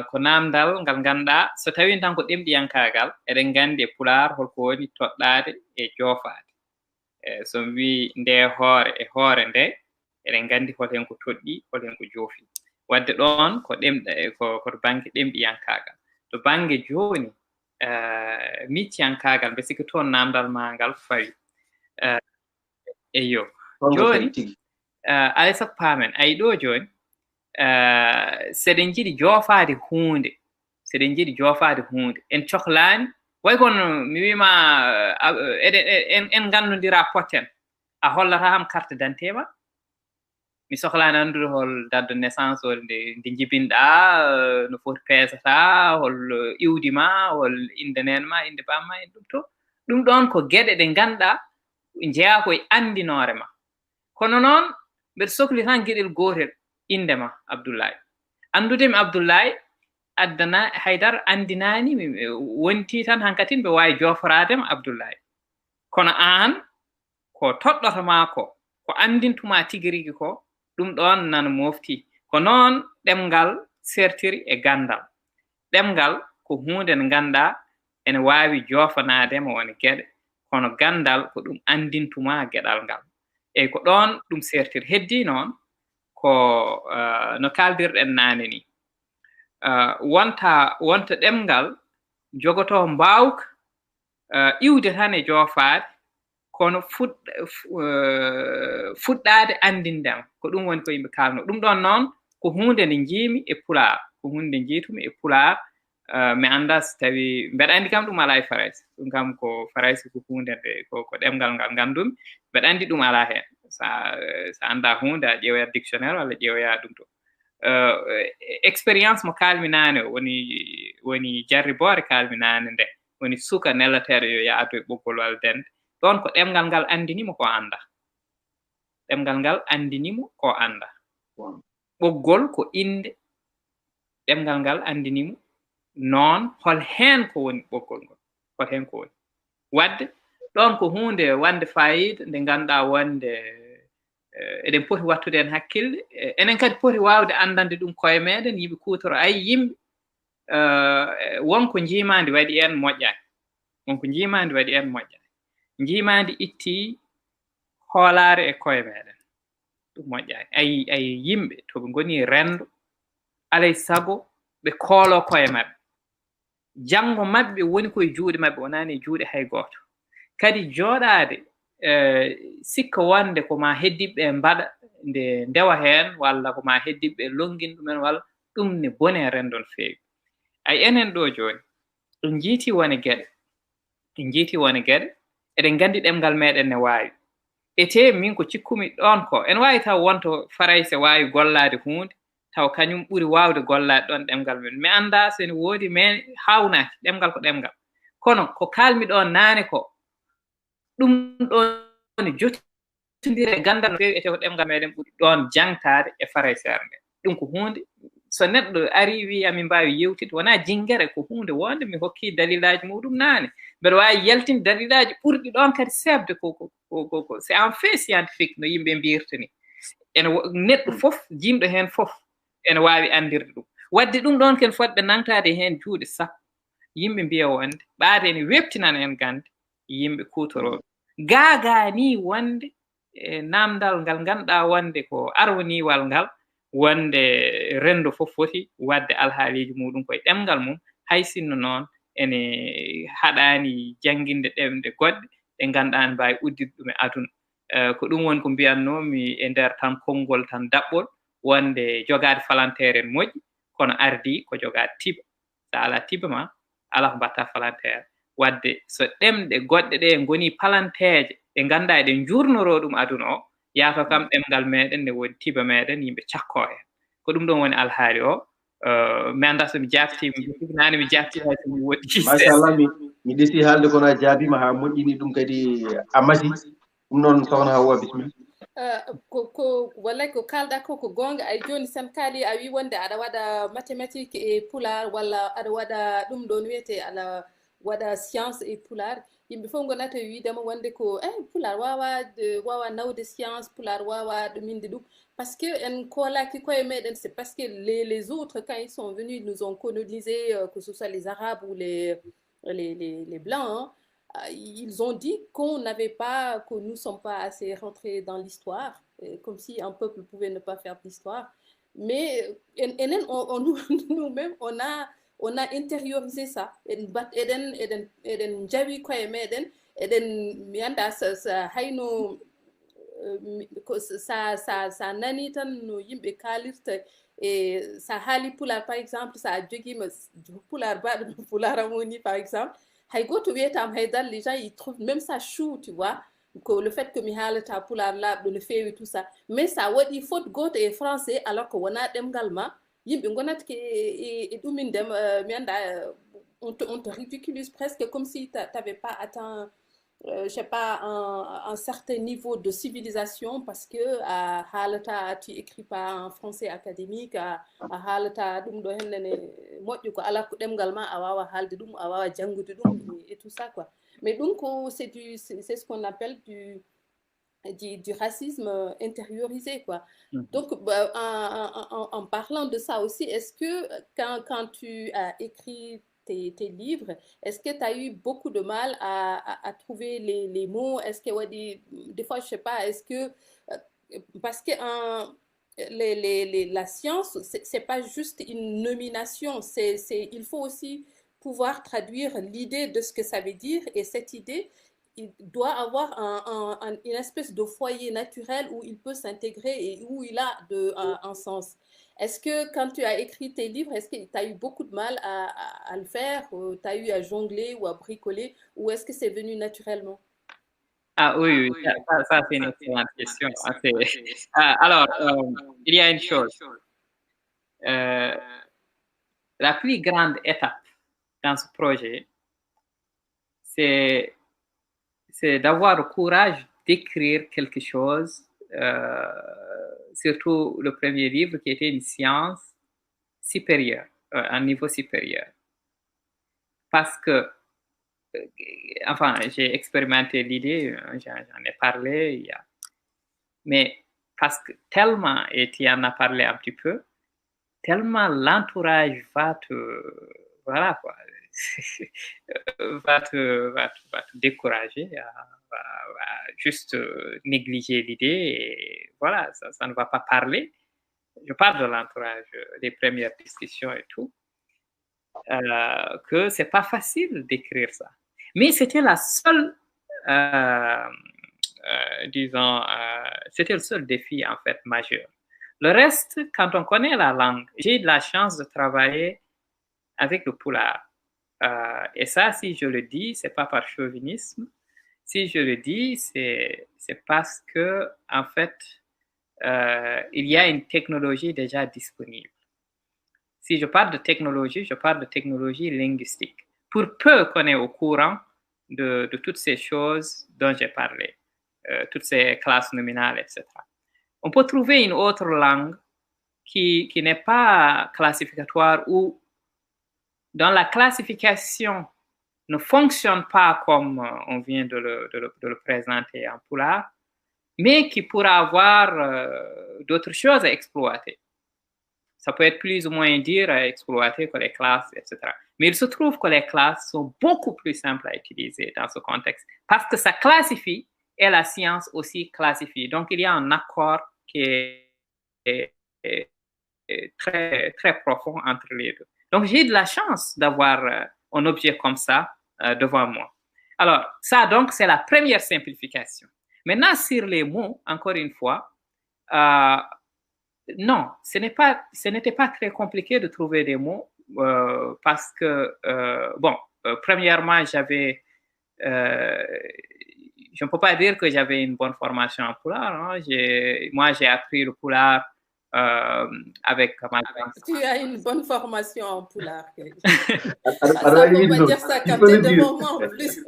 B: ko namdal ngal ganduɗa so tawi tan ko ɗemɗiyankagal eɗen gandi e pulaar holko woni toɗɗade e joofade so wi nde hoore e hoore nde eɗen gandi hoten ko toɗɗi hoten ko joofi wadde ɗon ko to banggue ɗemɗiyankagal to banggue joni micciyankagal mbe sikki toon namdal ma ngal fawi eyo joni alay sago paamen ayi ɗo joni seɗen jiɗi joofade hunde en cohlani way kono mi wima en gandodira potten a hollata ham carte d'identité ma mi sohlani andude hol date de naissance hol nde jibinɗa no foti peesata hol iwdi ma hol inde nen ma inde bamma en ɗum to ɗum ɗon ko gueɗe ɗe ganduɗa jeeya koye andinore ma kono noon mbeɗa sohli tan gueɗel gotel indema Abdoulaye andudemi Abdoulaye addana haydara andinani wonti tan hankkati mbe wawi joforadema Abdoulaye kono an ko toɗɗotoma ko andintuma tigui rigui ko ɗum ɗon nana mofti ko noon ɗemgal sertiri e gandal ɗemgal ko hunde nde ganduɗa ene wawi jofanadema woni gueɗe kono gandal ko ɗum andintuma gueɗal ngal e ko ɗon ɗum sertiri heddi noon ko no kaldirɗen nane ni wonta ɗemgal jogoto mbawka iwde tan e joofade kono fuɗɗade andindema ko ɗum woni ko yimɓe kalno ɗum ɗon noon ko hunde nde jiimi e pulaar ko hunde nde jiitumi e pulaar mi anda so tawi mbeɗa andi kam ɗum ala e farayse ɗum kam ko farayse ko hunde nde ko ɗemgal ngal gandumi mbeɗa andi ɗum ala hen sa anda hunde a ƴeewoya dictionnaire walla ƴeewoya ɗum to expérience mo kalmi nane woni jarribore kalmi nane nde woni suka nelateɗo yo yaadu e ɓoggol waldende ɗon ko ɗemgal ngal andinimo ko anda ɗemgal ngal andinimo ko anda ɓoggol ko inde ɗemgal ngal andinimo noon hol heen ko woni ɓoggol ngol hol heen ko woni wadde ɗon ko hunde wande fayida nde ganduɗa wonde eɗen poti wattude en hakkille enen kadi poti wawde andande ɗum koye meɗen yimɓe kutoro ay yimɓe wonko jimandi waɗi en moƴƴani wonko jimandi waɗi en moƴƴani jimandi itti hoolare e koye meɗen ɗum moƴƴani ay yimɓe to ɓe goni rendo alay sago ɓe koolo koye maɓɓe janngo maɓɓe woni koye juuɗe maɓɓe wonani e juuɗe hay gooto kadi jooɗaade sikka wonde ko ma heddiɓe mbaɗa nde ndewa heen walla ko ma heddiɓe longin ɗumen walla ɗum ne bone rendo no feewi ay enen ɗo jooni en jiiti wone geɗe en jiiti wone geɗe eɗen nganndi ɗemngal meɗen ne waawi ete min ko cikkumi ɗon ko en waawi taw wonto farayse waawi gollaade huunde taw kañum ɓuri waawde gollaade ɗon ɗemngal men mi annda so ne woodi men haawnaaki ɗemngal ko ɗemngal kono ko kaalmi ɗon naane ko ɗum ɗon ne jottondire gandal no feewi ete ko ɗemngal meɗen ɓuri ɗon jangtaade e faraysere nde ɗum ko huunde so neɗɗo ari wi amin mbaawi yewtide wonaa jingere ko huunde wonde mi hokki dalilaji muɗum naane mbeɗa waawi yaltinde dalilaji ɓurɗi ɗon kadi seɓde ko c'est en fait scientifique no yimɓe mbirtani ene neɗɗo fof jimɗo heen fof ene waawi andirde ɗum wadde ɗum ɗon ken fotɓe nangtade heen juuɗe sappo yimɓe mbiya wonde ɓaade ene webtinana en gande yimɓe kutorooɓe gaagani wonde e namdal ngal ganduɗa wonde ko arwaniwal ngal wonde rendo fof foti wadde alhaaliji muɗum koye ɗemgal mum hay sinno noon ene haɗani janginde ɗemɗe goɗɗe ɗe ganduɗa ne mbawi uddide ɗum e aduna ko ɗum woni ko mbiyatnomi e nder tan konngol tan daɓɓol wonde jogade falantere en moƴƴi kono ardi ko jogade tiba sa ala tiba ma ala ko mbatta falantere wadde so ɗemɗe goɗɗe ɗe goni palanteje ɗe ganduɗa eɗen jurnoro ɗum aduna o yato kam ɗemgal meɗen ne woni tiba meɗen yimɓe cakko hen ko ɗum ɗon woni alhaali o mi anda somi jabtima nane mi jabtima hay somi woɗɗi
C: machallah mi ɗesi haalde kono a jaabima ha moƴƴini ɗum kadi a masi ɗum noon sohna Hawwa bisimilla
A: ko wallay ko kalɗa ko gonga ay joni sen kaali a wi wonde aɗa waɗa mathématique e pular walla aɗa waɗa ɗum ɗon wiyete aɗa waɗa science e pular yimɓe fof gonata widema wonde ko pular wawa nawde science pular wawa ɗuminde ɗum parce que en kolaki koye meɗen c'est parce que les autres quand ils sont venus nous ont colonisé que ce soit les arabes ou les blancs ils ont dit qu'on n'avait pas, que nous ne sommes pas assez rentrés dans l'histoire, comme si un peuple pouvait ne pas faire d'histoire. Mais nous-mêmes, on a intériorisé ça. Eden jawi koye meɗen, eden mi anda sa hayno sa nani tan no yimɓe kalirta e sa haali pular par exemple sa joguima pular baɗo pular amoni par exemple hay goto wiyetama haydara les gens ils trouvent même ça chou tu vois que le fait que mi haalata pular laaɓɗo no feewi tout ça mais ça waɗi faute goto e français alors que wona ɗemgal ma yimɓe gonata ke e ɗumindem mi anda on te ridiculise presque comme si t'avais pas atteint je sais pas un certain niveau de civilisation parce que à haalata tu écris pas en français académique à haalata ɗum ɗo hennene moƴƴu ko ala ko ɗemgal ma a wawa haalde ɗum a wawa jangude ɗum et tout ça quoi mais donc c'est ce qu'on appelle du racisme intériorisé quoi. Donc en parlant de ça aussi, est-ce que quand tu as écrit tes livres, est-ce que tu as eu beaucoup de mal à trouver les mots? Est-ce que des fois, je sais pas, est-ce que parce que la science, c'est pas juste une nomination, il faut aussi pouvoir traduire l'idée de ce que ça veut dire, et cette idée, il doit avoir une espèce de foyer naturel où il peut s'intégrer et où il a un sens. Est-ce que quand tu as écrit tes livres, est-ce que tu as eu beaucoup de mal à le faire, tu as eu à jongler ou à bricoler, ou est-ce que c'est venu naturellement?
B: Ah oui, ça c'est une excellente question. Alors, il y a une chose. La plus grande étape dans ce projet, c'est d'avoir le courage d'écrire quelque chose surtout le premier livre qui était une science supérieure, un niveau supérieur. Parce que, enfin, j'ai expérimenté l'idée, j'en ai parlé, mais parce que tellement, et tu en as parlé un petit peu, tellement l'entourage va te, voilà quoi, va te décourager, va juste négliger l'idée et voilà, ça ne va pas parler. Je parle de l'entourage, des premières discussions et tout, que c'est pas facile d'écrire ça. Mais c'était la seule, disons, c'était le seul défi en fait majeur. Le reste, quand on connaît la langue, j'ai eu de la chance de travailler avec le pulaar. Et ça, si je le dis, c'est pas par chauvinisme. Si je le dis, c'est parce que, en fait, il y a une technologie déjà disponible. Si je parle de technologie, je parle de technologie linguistique. Pour peu qu'on est au courant de toutes ces choses dont j'ai parlé, toutes ces classes nominales, etc. On peut trouver une autre langue qui n'est pas classificatoire ou dont la classification ne fonctionne pas comme on vient de le présenter en pulaar, mais qui pourra avoir d'autres choses à exploiter. Ça peut être plus ou moins dur à exploiter que les classes, etc. Mais il se trouve que les classes sont beaucoup plus simples à utiliser dans ce contexte parce que ça classifie et la science aussi classifie. Donc, il y a un accord qui est très, très profond entre les deux. Donc, j'ai de la chance d'avoir un objet comme ça devant moi. Alors, ça, donc, c'est la première simplification. Maintenant, sur les mots, encore une fois, non, ce n'était pas très compliqué de trouver des mots parce que, bon, premièrement, j'avais, je ne peux pas dire que j'avais une bonne formation en pulaar. Hein. Moi, j'ai appris le pulaar avec ma grande
A: sœur. Tu as une bonne formation en pulaar. Ça, on va dire ça quand tu es devant moi en plus.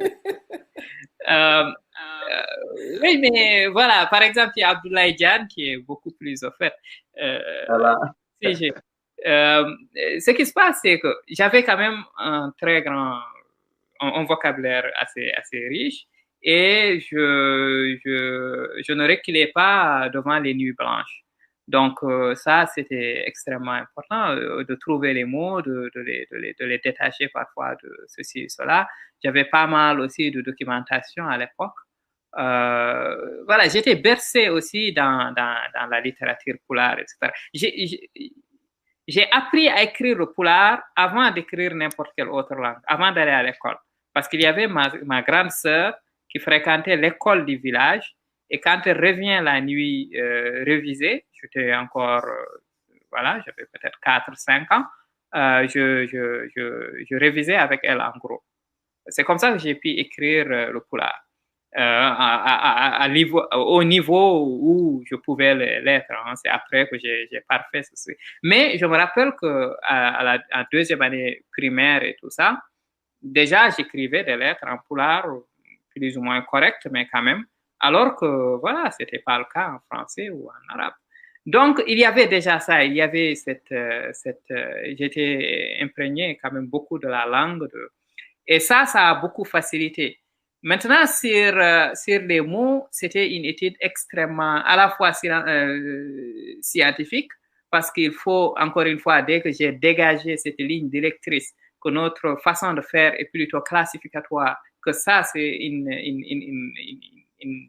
B: Oui, mais voilà, par exemple, il y a Abdoulaye Diane qui est beaucoup plus au fait. Voilà. Ce qui se passe, c'est que j'avais quand même un très grand, un vocabulaire assez riche et je ne reculais pas devant les nuits blanches. Donc, ça, c'était extrêmement important de trouver les mots, de les détacher parfois de ceci et cela. J'avais pas mal aussi de documentation à l'époque. Voilà, j'étais bercé aussi dans la littérature pulaar, etc. J'ai appris à écrire le pulaar avant d'écrire n'importe quelle autre langue, avant d'aller à l'école. Parce qu'il y avait ma grande sœur qui fréquentait l'école du village et quand elle revient la nuit révisée, j'étais encore, voilà, j'avais peut-être 4-5 ans, je révisais avec elle en gros. C'est comme ça que j'ai pu écrire le pulaar. Au niveau où je pouvais l'être. Hein. C'est après que j'ai parfait ceci. Mais je me rappelle qu'en deuxième année primaire et tout ça, déjà j'écrivais des lettres en pulaar plus ou moins correctes, mais quand même, alors que voilà, c'était pas le cas en français ou en arabe. Donc, il y avait déjà ça, il y avait j'étais imprégné quand même beaucoup de la langue. Et ça a beaucoup facilité. Maintenant, sur les mots, c'était une étude extrêmement, à la fois scientifique, parce qu'il faut, encore une fois, dès que j'ai dégagé cette ligne directrice, que notre façon de faire est plutôt classificatoire, que ça, c'est une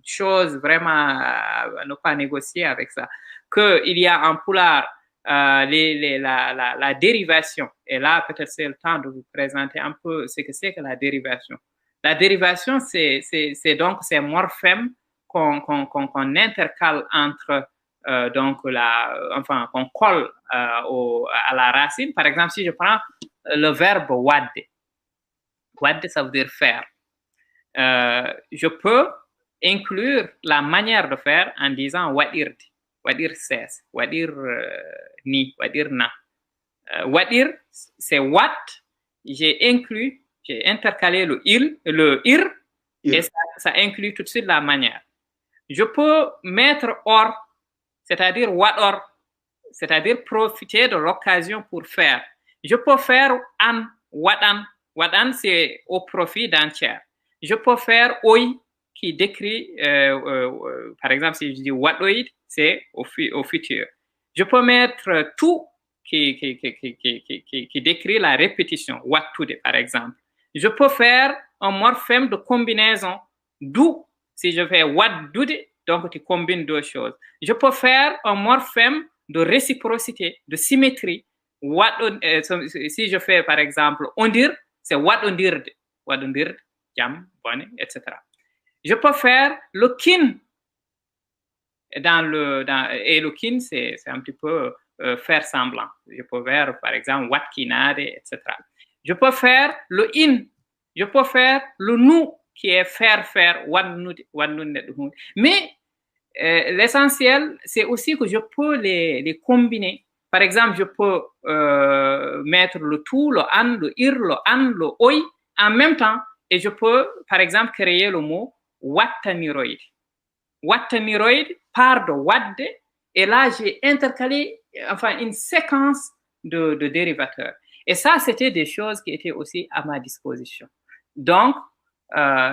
B: chose vraiment à ne pas négocier avec ça. Qu'il y a en pulaar la dérivation, et là, peut-être c'est le temps de vous présenter un peu ce que c'est que la dérivation. La dérivation, c'est donc ces morphèmes qu'on intercale entre, donc, enfin, qu'on colle à la racine. Par exemple, si je prends le verbe wadde, wadde, ça veut dire faire. Je peux inclure la manière de faire en disant wadirde. Wadir cesse, wadir ni, wadir na. Wadir, c'est wat. J'ai intercalé le ir, et ça inclut tout de suite la manière. Je peux mettre or, c'est-à-dire what or, c'est-à-dire profiter de l'occasion pour faire. Je peux faire an, what an. What an, c'est au profit d'un tiers. Je peux faire oi, qui décrit, par exemple, si je dis what oid, c'est au futur. Je peux mettre tout, qui décrit la répétition, what to, par exemple. Je peux faire un morphème de combinaison, d'où, si je fais what do, donc tu combines deux choses. Je peux faire un morphème de réciprocité, de symétrie. Si je fais par exemple ondir, c'est what ondir, jam, bonne, etc. Je peux faire le kin. Et le kin, c'est un petit peu faire semblant. Je peux faire par exemple what kinade, etc. Je peux faire le in. Je peux faire le nous, qui est faire, mais l'essentiel, c'est aussi que je peux les combiner. Par exemple, je peux mettre le tout, le an, le ir, le an, le oi en même temps, et je peux, par exemple, créer le mot wattamiroid. Wattamiroid part de wadde, et là, j'ai intercalé une séquence de dérivateurs. Et ça, c'était des choses qui étaient aussi à ma disposition. Donc,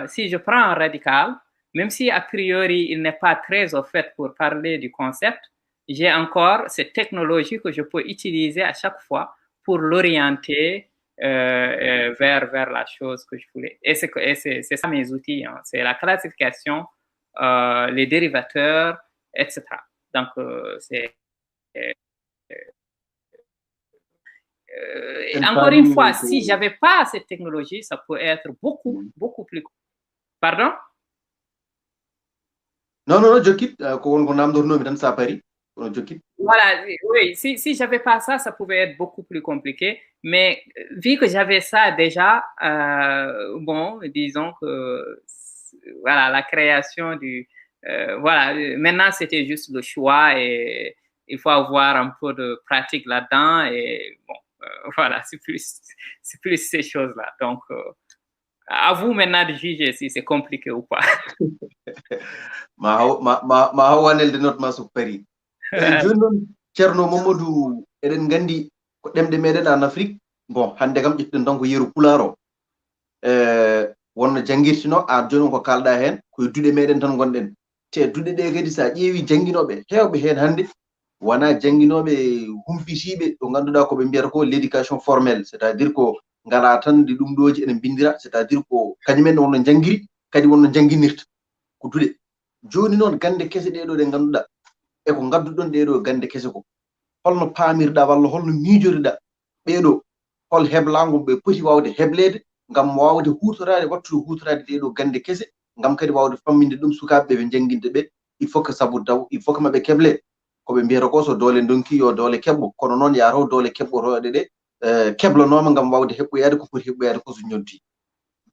B: si je prends un radical, même si a priori il n'est pas très au fait pour parler du concept, j'ai encore cette technologie que je peux utiliser à chaque fois pour l'orienter vers la chose que je voulais. Et c'est ça mes outils, hein. C'est la classification, les dérivateurs, etc. Donc, encore une fois, si j'avais pas cette technologie, ça peut être beaucoup plus. Pardon?
C: Non, Jokit,
B: voilà, oui, si j'avais pas ça, ça pouvait être beaucoup plus compliqué. Mais vu que j'avais ça déjà, bon, disons que voilà, la création du, voilà, maintenant c'était juste le choix et il faut avoir un peu de pratique là-dedans et bon, voilà, c'est plus ces choses-là. Donc, à vous maintenant de juger si c'est compliqué ou pas.
C: ma hawanelde note ma so pari. Joni noon ceerno Mamadou, eɗen gandi ko ɗemɗe meɗen en Afrique, bon hande kam ƴettuɗen tan ko yeru pular o, wonno janguirtino an joni ko kalɗa hen koye duɗe meɗen tan gonɗen. Te duɗe ɗe kadi sa ƴeewi janguinoɓe hewɓe hen hande wona janguinoɓe humfitiɓe ɗo ganduɗa koɓe mbiyata ko l'éducation formelle, c'est à dire ko ngala tan de ɗum ɗoji ene bindira, c'est à dire ko kañumen wonno janguiri kadi wonno janguinirta ko duɗe. Joni noon gande kese ɗeɗo ɗe ganduɗa eko gadduɗon ɗeɗo gande kese ko holno paamirɗa walla holno miijoriɗa ɓeɗo hol heblago ɓe poti wawde heblede ngam wawde hutorade wattude hutorade ɗeɗo gande kese ngam kadi wawde famminde ɗum sukaɓeɓe ɓe janguinde ɓe. Il faut que sabu daw, il faut que maɓe keble koɓe mbiyata ko so doole donki yo doole keɓɓo, kono noon yataw doole keɓɓotoɗe ɗe keblanoma ngam wawde heɓɓoyade ko foti heɓɓoyade ko so ñoddi.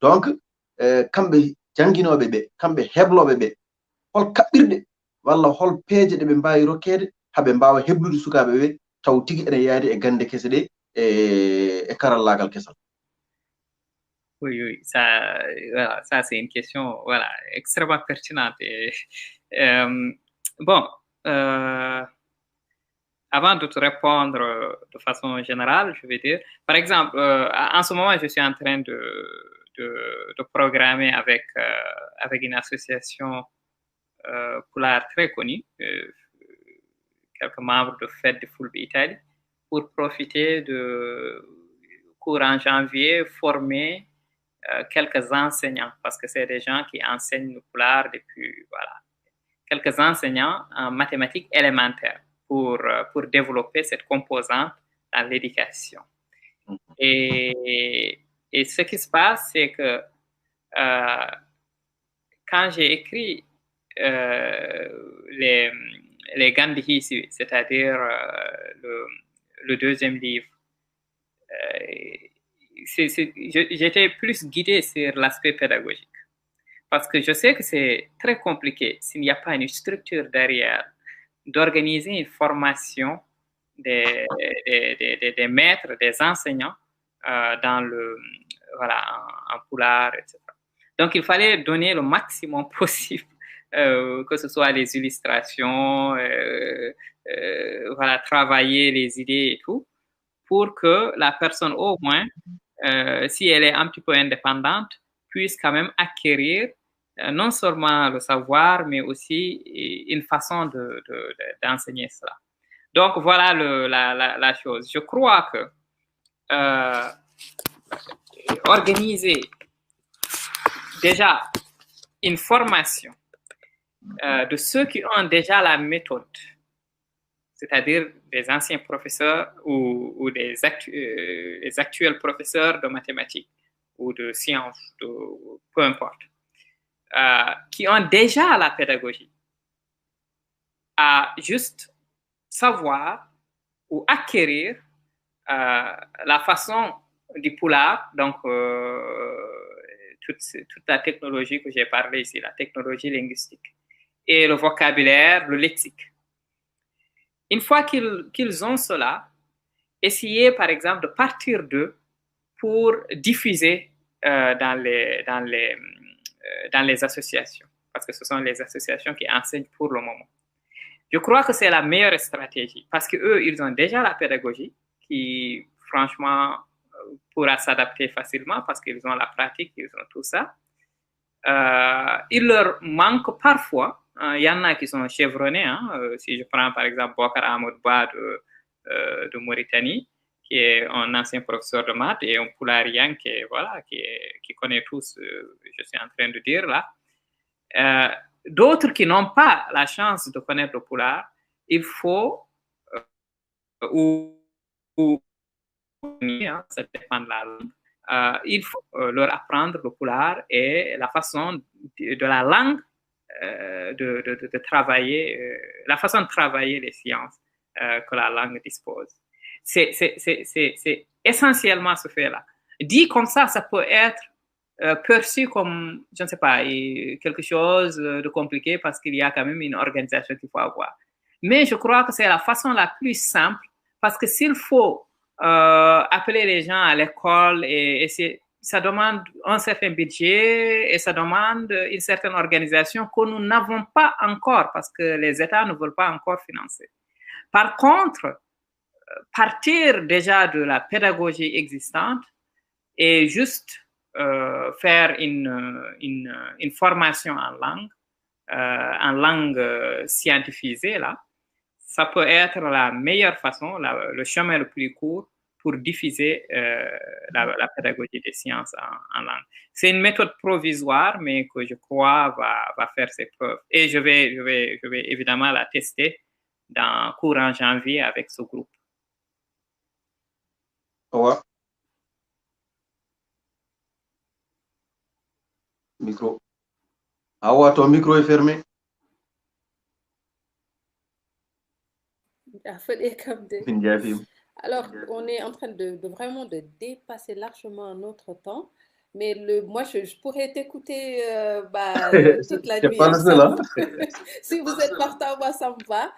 C: Donc kamɓe janguinoɓe ɓe, kamɓe hebloɓe ɓe, hol kaɓɓirɗe walla hol peeje ɗe ɓe mbawi rokkede haɓe mbawa heblude sukaɓe ɓe taw tigi ene yaadi e gande kese ɗe e karallagal kesal.
B: Oui, ça c'est une question voilà, extrêmement pertinente. Et, bon, avant de te répondre de façon générale, je vais dire, par exemple, en ce moment, je suis en train de programmer avec une association Poulard très connue, quelques membres de Fête de Fulbe Italie, pour profiter de cours en janvier, former quelques enseignants, parce que c'est des gens qui enseignent le Poulard depuis, voilà, quelques enseignants en mathématiques élémentaires pour développer cette composante dans l'éducation. Et ce qui se passe, c'est que quand j'ai écrit les Gandhi, c'est-à-dire le deuxième livre, j'étais plus guidé sur l'aspect pédagogique. Parce que je sais que c'est très compliqué s'il n'y a pas une structure derrière d'organiser une formation des maîtres, des enseignants dans en Poulard, etc. Donc, il fallait donner le maximum possible que ce soit les illustrations, voilà, travailler les idées et tout, pour que la personne, au moins, si elle est un petit peu indépendante, puisse quand même acquérir non seulement le savoir, mais aussi une façon d'enseigner cela. Donc, voilà la chose. Je crois que organiser déjà une formation de ceux qui ont déjà la méthode, c'est-à-dire des anciens professeurs ou les actuels professeurs de mathématiques ou de sciences, peu importe, qui ont déjà la pédagogie, à juste savoir ou acquérir la façon du poulard, donc toute la technologie que j'ai parlé ici, la technologie linguistique, et le vocabulaire, le lexique. Une fois qu'ils ont cela, essayer par exemple de partir d'eux pour diffuser dans les associations, parce que ce sont les associations qui enseignent pour le moment. Je crois que c'est la meilleure stratégie, parce qu'eux, ils ont déjà la pédagogie qui, franchement, pourra s'adapter facilement, parce qu'ils ont la pratique, ils ont tout ça. Il leur manque parfois, il y en a qui sont chevronnés, si je prends par exemple Bokar Amoudba de Mauritanie, qui est un ancien professeur de maths, et un Poularien qui connaît tout ce que je suis en train de dire là. D'autres qui n'ont pas la chance de connaître le Poulard, il faut, ça dépend de la langue, il faut leur apprendre le Poulard et la façon de la langue de travailler, la façon de travailler les sciences que la langue dispose. C'est essentiellement ce fait-là. Dit comme ça peut être perçu comme, je ne sais pas, quelque chose de compliqué parce qu'il y a quand même une organisation qu'il faut avoir. Mais je crois que c'est la façon la plus simple parce que s'il faut appeler les gens à l'école et ça demande un certain budget et ça demande une certaine organisation que nous n'avons pas encore parce que les États ne veulent pas encore financer. Par contre, partir déjà de la pédagogie existante et juste faire une formation en langue scientifisée, là, ça peut être la meilleure façon, le chemin le plus court pour diffuser la pédagogie des sciences en langue. C'est une méthode provisoire, mais que je crois va faire ses preuves. Et je vais évidemment la tester dans courant janvier avec ce groupe.
C: Ouais. Micro. Awa, ton micro est fermé.
A: Alors, on est en train de vraiment de dépasser largement notre temps. Mais moi, je pourrais t'écouter toute la nuit ensemble. Si vous êtes partant, moi, ça me va.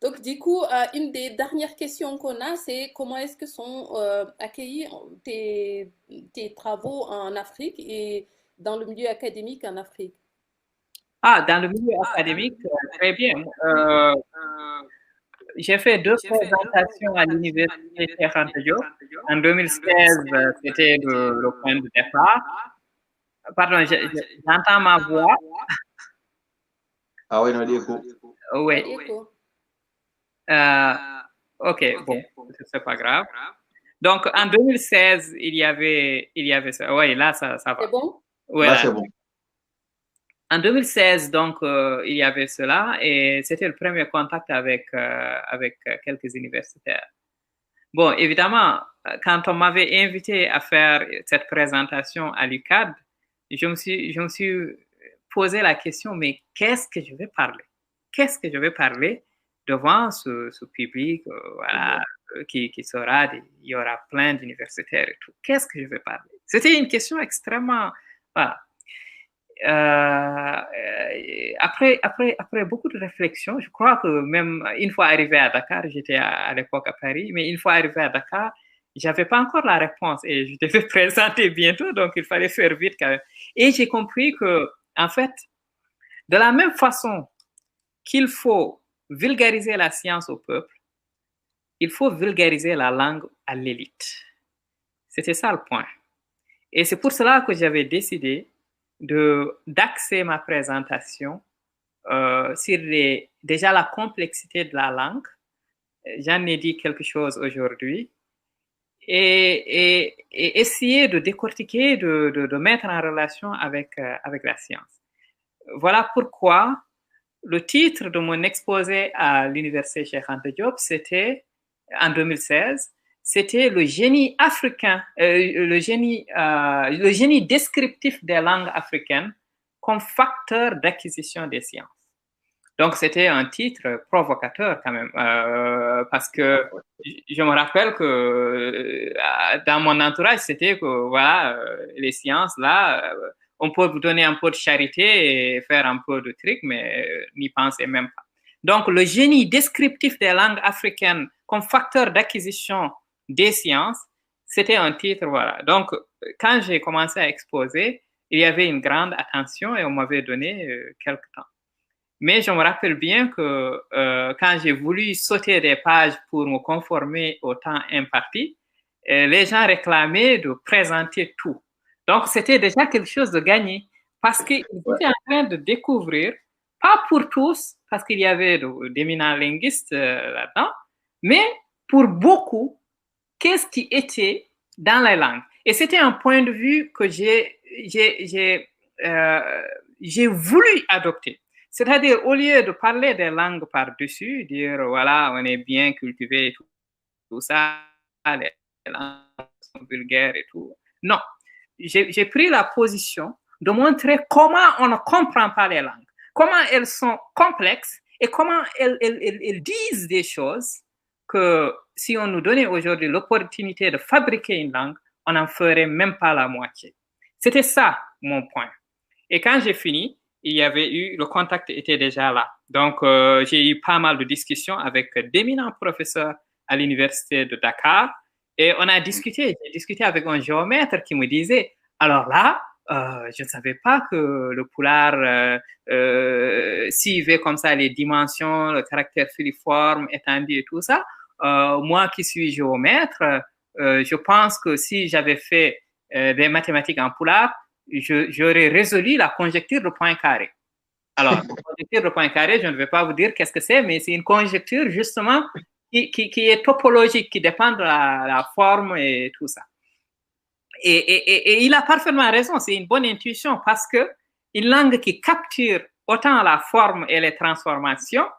A: Donc, du coup, une des dernières questions qu'on a, c'est comment est-ce que sont accueillis tes travaux en Afrique et dans le milieu académique en Afrique?
B: Dans le milieu académique, très bien. J'ai fait 2 présentations à l'université Cheikh Anta Diop. En 2016, c'était le point de départ. Pardon, j'entends ma voix.
C: Ah oui, non, l'écho.
B: Oui. Ok, bon, c'est pas grave. Donc, en 2016, il y avait ça. Oui, là, ça va.
A: C'est bon?
B: Ouais,
C: là, c'est bon.
B: En 2016, donc, il y avait cela et c'était le premier contact avec quelques universitaires. Bon, évidemment, quand on m'avait invité à faire cette présentation à l'UCAD, je me suis posé la question, mais qu'est-ce que je vais parler? Qu'est-ce que je vais parler devant ce public qui sera, il y aura plein d'universitaires et tout. Qu'est-ce que je vais parler? C'était une question extrêmement... Voilà. Après beaucoup de réflexions, je crois que même une fois arrivé à Dakar, j'étais à l'époque à Paris, mais une fois arrivé à Dakar, j'avais pas encore la réponse et je devais présenter bientôt, donc il fallait faire vite quand même. Et j'ai compris que, en fait, De la même façon qu'il faut vulgariser la science au peuple, il faut vulgariser la langue à l'élite. C'était ça le point. Et c'est pour cela que j'avais décidé d'axer ma présentation sur déjà la complexité de la langue. J'en ai dit quelque chose aujourd'hui. Et essayer de décortiquer, de mettre en relation avec la science. Voilà pourquoi le titre de mon exposé à l'Université Cheikh Anta Diop, c'était, en 2016, c'était le génie africain, le génie descriptif des langues africaines comme facteur d'acquisition des sciences. Donc, c'était un titre provocateur quand même, parce que je me rappelle que dans mon entourage, c'était que, voilà, les sciences, là, on peut vous donner un peu de charité et faire un peu de trucs, mais n'y pensez même pas. Donc, le génie descriptif des langues africaines comme facteur d'acquisition des sciences, c'était un titre, voilà. Donc, quand j'ai commencé à exposer, il y avait une grande attention et on m'avait donné quelques temps. Mais je me rappelle bien que quand j'ai voulu sauter des pages pour me conformer au temps imparti, les gens réclamaient de présenter tout. Donc, c'était déjà quelque chose de gagné parce qu'ils étaient en train de découvrir, pas pour tous, parce qu'il y avait d'éminents linguistes là-dedans, mais pour beaucoup, qu'est-ce qui était dans la langue. Et c'était un point de vue que j'ai voulu adopter. C'est-à-dire, au lieu de parler des langues par-dessus, dire, voilà, on est bien cultivé et tout ça, les langues sont vulgaires et tout. Non, j'ai pris la position de montrer comment on ne comprend pas les langues, comment elles sont complexes et comment elles disent des choses que si on nous donnait aujourd'hui l'opportunité de fabriquer une langue, on n'en ferait même pas la moitié. C'était ça, mon point. Et quand j'ai fini, le contact était déjà là. Donc, j'ai eu pas mal de discussions avec d'éminents professeurs à l'université de Dakar. Et on a discuté, j'ai discuté avec un géomètre qui me disait, alors là, je ne savais pas que le pulaar suivait comme ça les dimensions, le caractère filiforme, étendu et tout ça. Moi qui suis géomètre, je pense que si j'avais fait des mathématiques en pulaar, j'aurais résolu la conjecture de Poincaré. Alors, la conjecture de Poincaré, je ne vais pas vous dire qu'est-ce que c'est, mais c'est une conjecture justement qui est topologique, qui dépend de la forme et tout ça. Et il a parfaitement raison, c'est une bonne intuition parce que une langue qui capture autant la forme et les transformations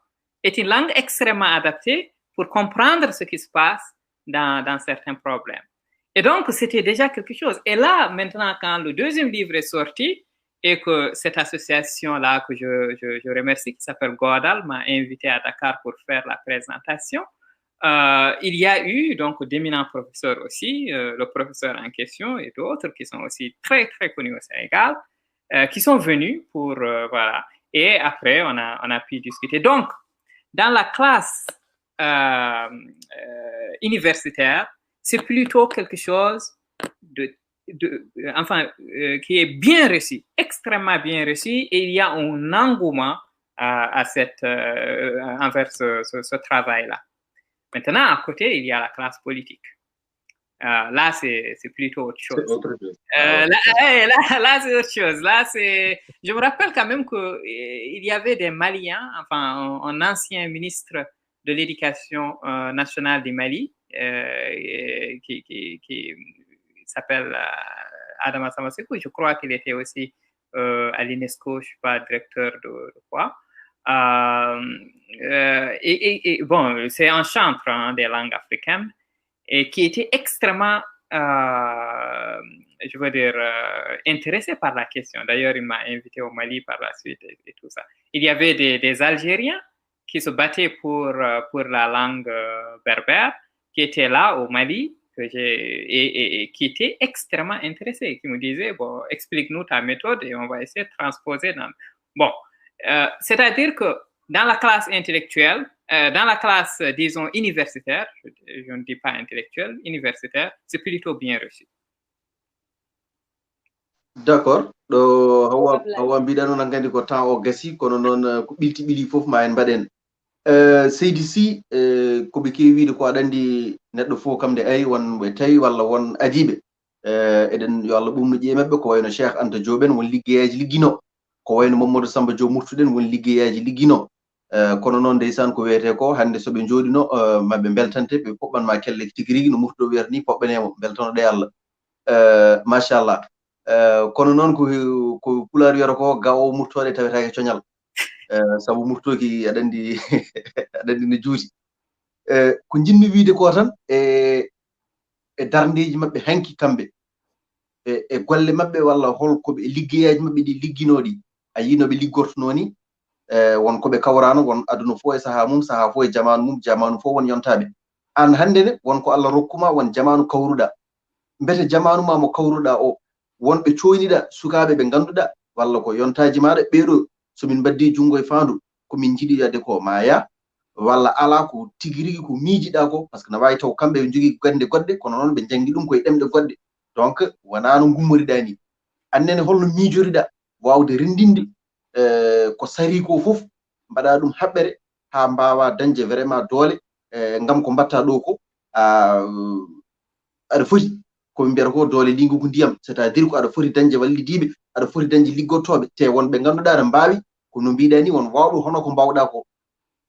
B: est une langue extrêmement adaptée pour comprendre ce qui se passe dans certains problèmes. Et donc, c'était déjà quelque chose. Et là, maintenant, quand le deuxième livre est sorti et que cette association-là, que je remercie, qui s'appelle Godal, m'a invité à Dakar pour faire la présentation, il y a eu donc d'éminents professeurs aussi, le professeur en question et d'autres qui sont aussi très, très connus au Sénégal, qui sont venus pour, voilà. Et après, on a pu discuter. Donc, dans la classe universitaire, c'est plutôt quelque chose qui est bien reçu, extrêmement bien reçu, et il y a un engouement envers ce travail-là. Maintenant, à côté, il y a la classe politique. Là, c'est plutôt autre chose. Là, c'est autre chose. Là, je me rappelle quand même qu'il y avait des Maliens, enfin, un ancien ministre de l'Éducation nationale du Mali, qui s'appelle Adama Samasekou. Je crois qu'il était aussi à l'UNESCO, je ne sais pas, directeur de quoi. Bon, c'est un chantre des langues africaines et qui était extrêmement, je veux dire, intéressé par la question. D'ailleurs, il m'a invité au Mali par la suite et tout ça. Il y avait des Algériens qui se battaient pour la langue berbère, qui étaient là au Mali, et qui étaient extrêmement intéressés, qui me disaient, bon, explique-nous ta méthode et on va essayer de transposer dans... Bon, c'est-à-dire que dans la classe intellectuelle, dans la classe, disons, universitaire, je ne dis pas intellectuelle, universitaire, c'est plutôt bien reçu.
C: d'accord ɗo hawa mbiɗa noon gandi ko temps o gasi kono noon ko ɓilti ɓili fof ma en mbaɗen seydi si ko ɓe kewi wiide ko aɗa andi neɗɗo fof kam nde ari won ɓe tawi walla won adiɓe eɗen yo Allah ɓumno ƴiye maɓɓe ko wayno Cheikh Anta Diop en won liggeyaji liggino ko wayno Mamadou Samba Diop murtuɗen won liggeyaji liggino kono noon ndeysan ko wiyete ko hande soɓe jooɗino maɓe beltante ɓe poɓɓanma kelle tigi rigui no murtuɗo wiyata ni poɓɓanemo beltanoɗe Allah machallah kono noon ko pulaar wiyata ko gawo murtode tawetake coñal sabu murtoki aɗa andi aɗa andi no juuti ko jinmi wiide ko tan e darndeji maɓɓe hanki kamɓe e golle maɓɓe walla holkoɓe liggeyaji maɓɓe ɗi ligginoɗi a yinoɓe liggortono ni wonkoɓe kawrano won aduna fof e saaha mum saaha fof e jamanu fof won yontaɓe an hande ne wonko Allah rokkuma won jamanu kawruɗa mbete jamanu ma mo kawruɗa o wonɓe coyniɗa sukaɓe ɓe ganduɗa walla ko yontaji maɗa ɓeɗo somin mbaddi jungo e fandu komin jiiɗi wadde ko maya walla ala ko tigi rigui ko miijiɗa ko par ce que no wawi taw kamɓe ɓe jogui gande goɗɗe kono noon ɓe jangi ɗum koye ɗemɗe goɗɗe donc wona no gummoriɗa ni annene holno miijoriɗa wawde rendinde ko sari ko fof mbaɗa ɗum haɓɓere ha mbawa dañde vraiment doole ngam ko mbatta ɗo ko aɗa foti koɓe mbiyata ko doole lingu ko ndiyam c' est à dire ko aɗa foti dañde wallidiɓe aɗa foti dañde liggottoɓe te wonɓe ganduɗa aɗa mbawi kono mbiɗa ni won wawɓe hono ko mbawɗa ko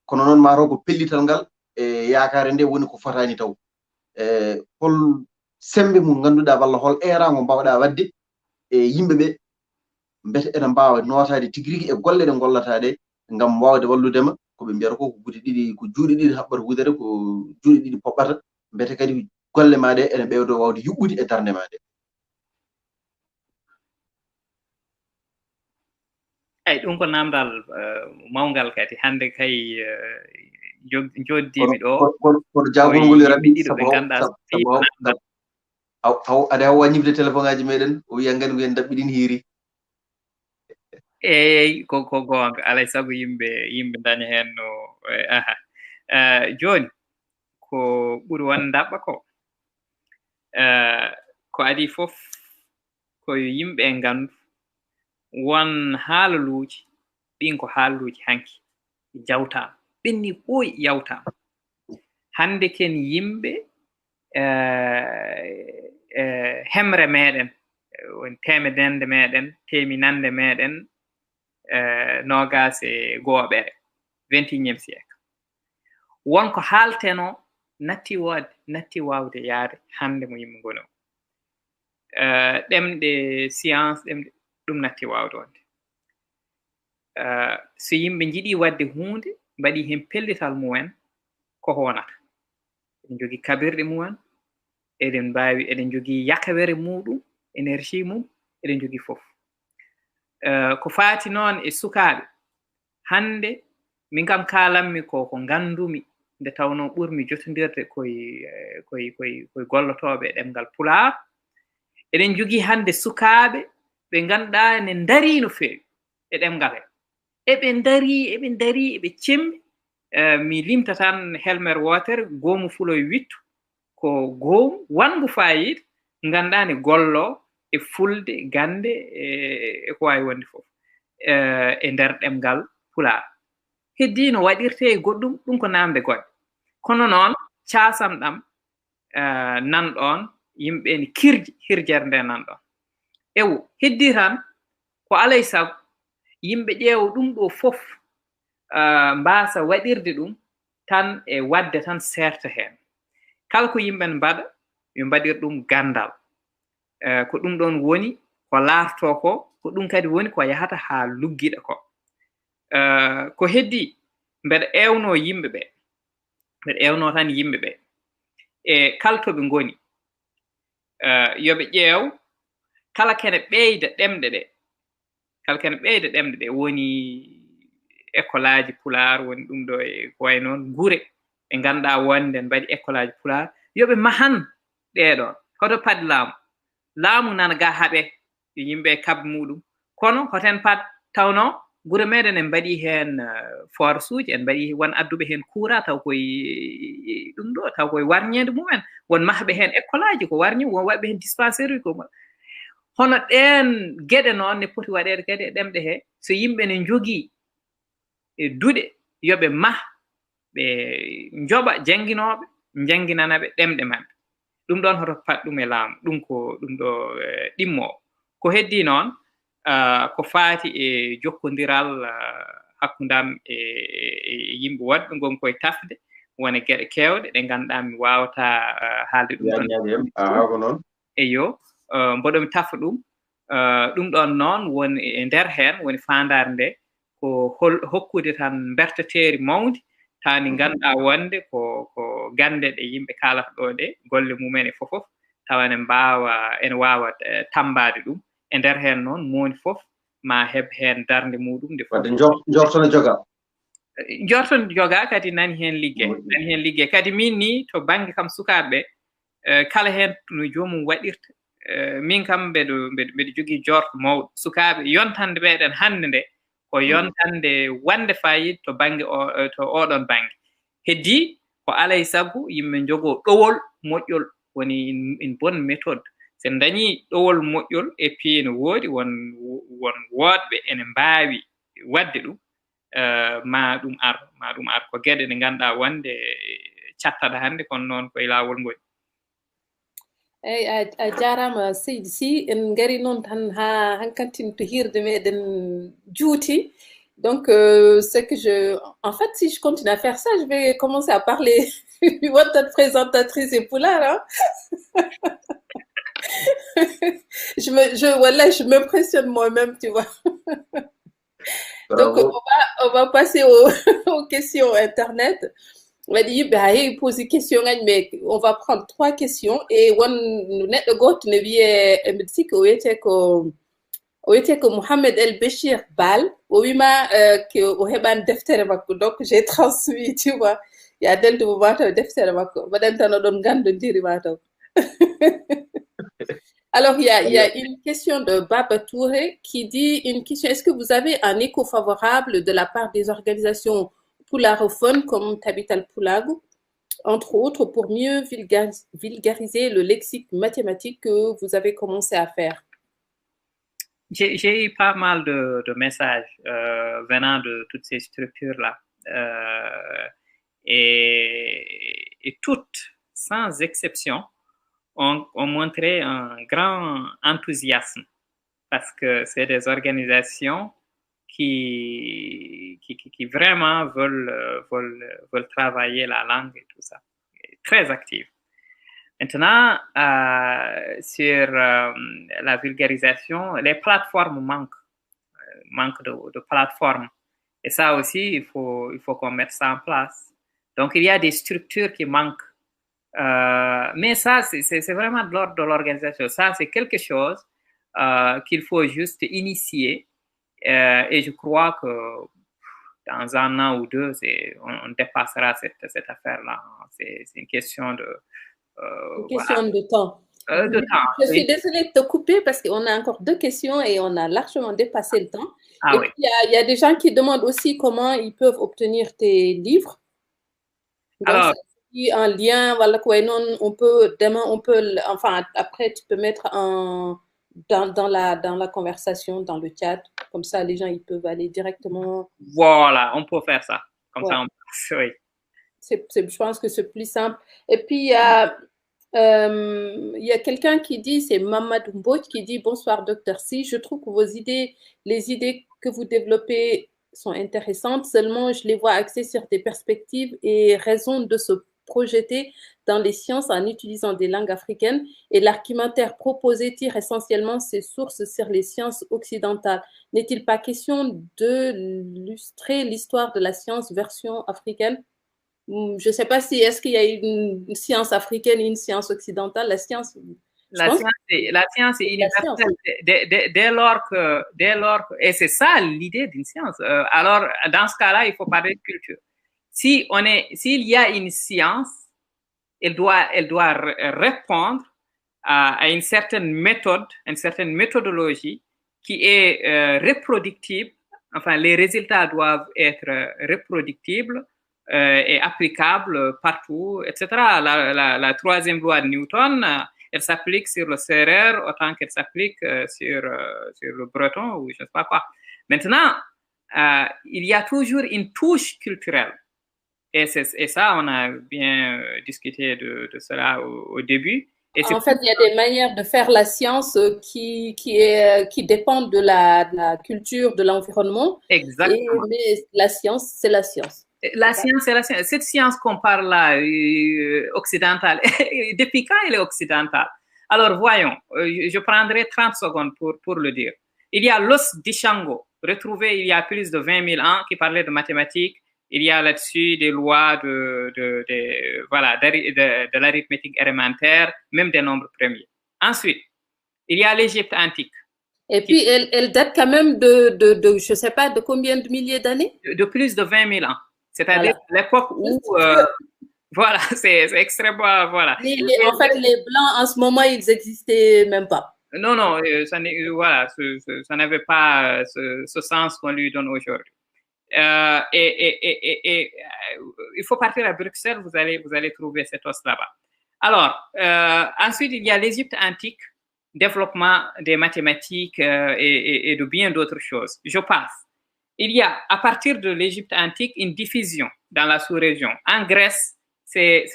C: kono noon mataw ko pellital ngal e yakare nde woni ko fotani taw hol sembe mum ganduɗa walla hol erago mbawɗa wadde e yimɓeɓe mbete ene mbawa notade tigui rigui e golle ɗe gollata ɗe ngam wawde walludema koɓe mbiyata ko gude ɗiɗi ko juuɗe ɗiɗi haɓɓata wudere ko juuɗe ɗiɗi poɓɓata mbete kadi golle ma ɗe ene ɓewdo wawde yuɓɓude e darde ma ɗe
B: ay ɗum ko namdal mawgal kadi hande kay joddimi ɗo
C: kono jagol ngol raɓi sabu haw aɗa hawa ñifde téléphone aji meɗen o wiya ngani koyen dabɓiɗin hiiri
B: eyyi ko gonga alay saago yimɓe daña hen no joni ko ɓuuri won daɓɓa ko adi foof koye yimɓe gandu won haalaluji ɗin ko haalaluji hanki jawtama ɓenni ɓooyi yawtama hande ken yimɓe hemre meɗen woni temedende meɗen teminande meɗen nogas e gooɓere 21e siècle wonko haalteno natti wawde yaade hande mo yimɓe goni o ɗemɗe science ɗemɗe ɗum natti wawde wonde so yimɓe jiiɗi wadde hunde mbaɗi hen pellital mumen ko honata eɗen jogui kabirɗe mumen eɗen mbawi eɗen jogui yakawere muɗum énergie mum eɗen jogui foof ko faati noon e sukaɓe hande min kam kalanmi ko gandumi nde tawno ɓurmi jotodirde koye gollotoɓe ɗemgal Pulaar eɗen jogui hande sukaɓe ɓe ganduɗa ne daari no fewi e ɗemgal he eɓe daari eɓe cemmi mi limta tan helmer wotere goomu fuloye wittu ko goomu wangu fayida ganduɗa ne gollo e fulde gande e ko wawi wonde foof e nder ɗemgal Pulaar heddi no waɗirte e goɗɗum ɗum ko namde goɗɗe kono noon casam ɗam nanɗon yimɓe ne kirji hirjere nde nanɗon ewo heddi tan ko alay saago yimɓe ƴeewa ɗum ɗo fof mbasa waɗirde ɗum tan e wadde tan serta hen kala ko yimɓe ne mbaɗa yo mbaɗir ɗum gandal ko ɗum ɗon woni ko laarto ko ɗum kadi woni ko yahata ha luggiɗa ko heddi mbeɗa ewno yimɓe ɓe mbeɗa ewno tan yimɓe ɓe e kala to ɓe goni yoɓe ƴeew kala kene ɓeyda ɗemɗe ɗe woni école aji Pulaar woni ɗum ɗo e ko way noon gure ɓe ganduɗa wonde mbaɗi école aji Pulaar yoɓe mahan ɗeɗon hoto paadi laamu nana ga haaɓe yo yimɓe kabbe muɗum kono hoten pat tawno gure meɗen en mbaɗi hen force uji en mbaɗi won adduɓe hen courant taw koye ɗum ɗo taw koye warñede mumen won mahɓe hen école aji ko warñi won waɓɓe hen dispensaire uji ko hono ɗen geɗe noon ne poti waɗede kadi e ɗemɗe he so yimɓe ne jogii e duɗe yoɓe mah ɓe njoɓa janginoɓe janginana ɓe ɗemɗe maɓɓe ɗum ɗon hoto pat ɗum e laamu ɗum ko ɗum ɗo ɗimmo ko heddi noon ko faati e jokkodiral hakkundam e yimɓe woɗɓe gon koye tafde wona geɗe kewɗe ɗe ganduɗa mi wawata haalde ɗum
C: ɗon noon
B: eyo mboɗomi tafa ɗum ɗum ɗon noon woni e nder hen woni fandare nde ko hokkude tan berteteeri mawdi tani ganduɗa wonde ko gande ɗe yimɓe kalata ɗo ɗe golle mumen e fofof tawa ene wawa tambade ɗum e nder hen noon moni fof ma heeb hen darde muɗum nde fof
C: jortone
B: joga kadi nani hen liggey kadi min ni to banggue kam sukaɓeɓe kala hen no jomum waɗirta min kam mbeɗo jogui jorto mawɗo sukaɓe yontande ɓeɗen hande nde ko yontande wande fayida to banggue to oɗon banggue heddi ko alay saago yimɓe jogo ɗowol moƴƴol woni une bonne méthode sen dañi ɗowol moƴƴol et puis ne woodi won woɗɓe ene mbawi wadde ɗum ma ɗum ar ko gueɗe ɗe ganduɗa wonde cattaɗa hande kono noon koye lawol ngol
A: eyi a jarama Seydi Sy en gari noon tan ha hankkantini to hirde meɗen juuti donc c'est que en fait si je continue à faire ça je vais commencer à parler votre présentatrice et Pulaar hein? je m'impressionne moi-même tu vois donc on va passer aux questions internet on va dire poser question mais on va prendre 3 questions et one net goto ne wiye mbiɗa sikki o wiyete ko Mohamed El Béchir Bal o wima o heɓani deftere makko donc j'ai transmis tu vois ya deltu mo mataw deftere makko mbaɗen tan oɗon gandodiri mataw alors il y a une question de Baba Touré qui dit une question est-ce que vous avez un écho favorable de la part des organisations pularophones comme Tabital Pulagu entre autres pour mieux vulgariser le lexique mathématique que vous avez commencé à faire?
B: J'ai eu pas mal de messages venant de toutes ces structures-là. Et toutes, sans exception, ont montré un grand enthousiasme parce que c'est des organisations qui vraiment veulent travailler la langue et tout ça. Et très actives. Maintenant, sur la vulgarisation, les plateformes manquent de plateformes. Et ça aussi, il faut qu'on mette ça en place. Donc, il y a des structures qui manquent. Mais ça, c'est vraiment de l'ordre de l'organisation. Ça, c'est quelque chose qu'il faut juste initier. Et je crois que dans un an ou deux, on dépassera cette affaire-là. C'est une question de...
A: Une question de temps. Je suis désolée de te couper parce qu'on a encore 2 questions et on a largement dépassé le temps. Et puis, il y a des gens qui demandent aussi comment ils peuvent obtenir tes livres. Donc, alors, un lien, voilà quoi, non, enfin, après, tu peux mettre dans la conversation, dans le chat. Comme ça, les gens, ils peuvent aller directement.
B: Voilà, on peut faire ça. Comme ça, on peut, oui.
A: Je pense que c'est plus simple. Et puis, il y a quelqu'un qui dit, c'est Mamadou Mboj, qui dit « Bonsoir, Dr. Sy, je trouve que les idées que vous développez sont intéressantes, seulement je les vois axées sur des perspectives et raisons de se projeter dans les sciences en utilisant des langues africaines et l'argumentaire proposé tire essentiellement ses sources sur les sciences occidentales. N'est-il pas question d'illustrer l'histoire de la science version africaine ?» Je ne sais pas est-ce qu'il y a une science africaine et une science occidentale. La science
B: est universelle dès lors que, et c'est ça l'idée d'une science. Alors, dans ce cas-là, il faut parler de culture. S'il y a une science, elle doit répondre à une certaine méthode, une certaine méthodologie qui est reproductible. Enfin, les résultats doivent être reproductibles et applicable partout, etc. La troisième loi de Newton elle s'applique sur le sérère autant qu'elle s'applique sur le breton ou je ne sais pas quoi. Maintenant, il y a toujours une touche culturelle. Et ça, on a bien discuté de cela au début. Et
A: en fait, il y a des manières de faire la science qui dépendent de la culture, de l'environnement.
B: Exactement.
A: Mais la science, c'est la science.
B: La science, c'est la science. Cette science qu'on parle là, occidentale, depuis quand elle est occidentale? Alors, voyons, je prendrai 30 secondes pour le dire. Il y a l'os d'Ishango, retrouvé il y a plus de 20 000 ans, qui parlait de mathématiques. Il y a là-dessus des lois de l'arithmétique élémentaire, même des nombres premiers. Ensuite, il y a l'Égypte antique.
A: Et puis, elle date quand même de je ne sais pas, de combien de milliers d'années?
B: De plus de 20 000 ans. C'est-à-dire l'époque où... voilà, c'est extrêmement... Voilà.
A: En fait, les Blancs, en ce moment, ils n'existaient même pas.
B: Non, ça n'avait pas ce sens qu'on lui donne aujourd'hui. Il faut partir à Bruxelles, vous allez trouver cet os là-bas. Alors, ensuite, il y a l'Égypte antique, développement des mathématiques et de bien d'autres choses. Je passe. Il y a, à partir de l'Égypte antique, une diffusion dans la sous-région. En Grèce, c'est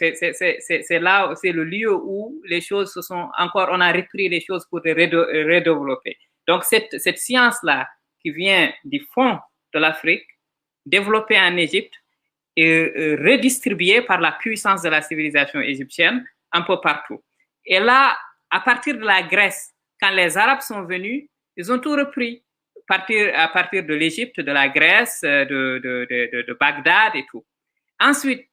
B: là, c'est le lieu où les choses se sont encore, on a repris les choses pour les redévelopper. Donc, cette science-là qui vient du fond de l'Afrique, développée en Égypte et redistribuée par la puissance de la civilisation égyptienne un peu partout. Et là, à partir de la Grèce, quand les Arabes sont venus, ils ont tout repris à partir de l'Égypte, de la Grèce, de Bagdad et tout. Ensuite,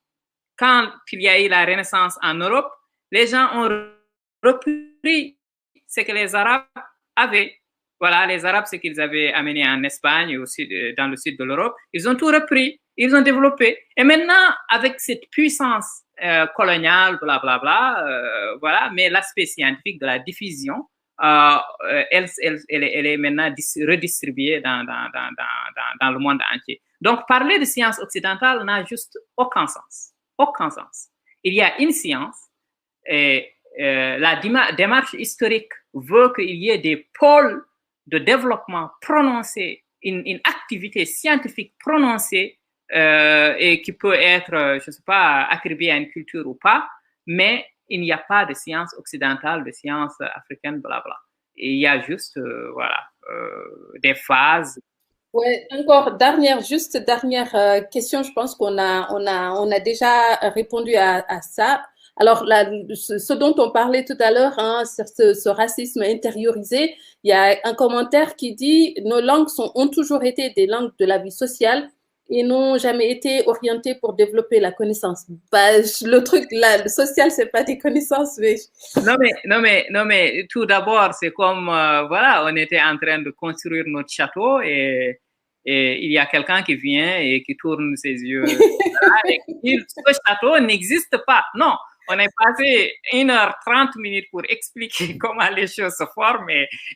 B: quand il y a eu la Renaissance en Europe, les gens ont repris ce que les Arabes avaient. Voilà, les Arabes, ce qu'ils avaient amené en Espagne, aussi dans le sud de l'Europe, ils ont tout repris, ils ont développé. Et maintenant, avec cette puissance coloniale, blablabla, voilà, mais l'aspect scientifique de la diffusion, elle est maintenant redistribuée dans le monde entier. Donc, parler de science occidentale n'a juste aucun sens. Aucun sens. Il y a une science et la démarche historique veut qu'il y ait des pôles de développement prononcé, une activité scientifique prononcée et qui peut être, je ne sais pas, attribuée à une culture ou pas, mais il n'y a pas de science occidentale, de science africaine, blabla. Et il y a juste, des phases.
A: Ouais, encore dernière question, je pense qu'on a déjà répondu à ça. Alors, ce dont on parlait tout à l'heure, hein, ce racisme intériorisé, il y a un commentaire qui dit « Nos langues ont toujours été des langues de la vie sociale et n'ont jamais été orientées pour développer la connaissance. » Bah, le truc là, le social, c'est pas des connaissances, mais...
B: Non, mais tout d'abord, c'est comme, voilà, on était en train de construire notre château et il y a quelqu'un qui vient et qui tourne ses yeux. Et qui dit, ce château n'existe pas. Non. On est passé 1h30 pour expliquer comment les choses se forment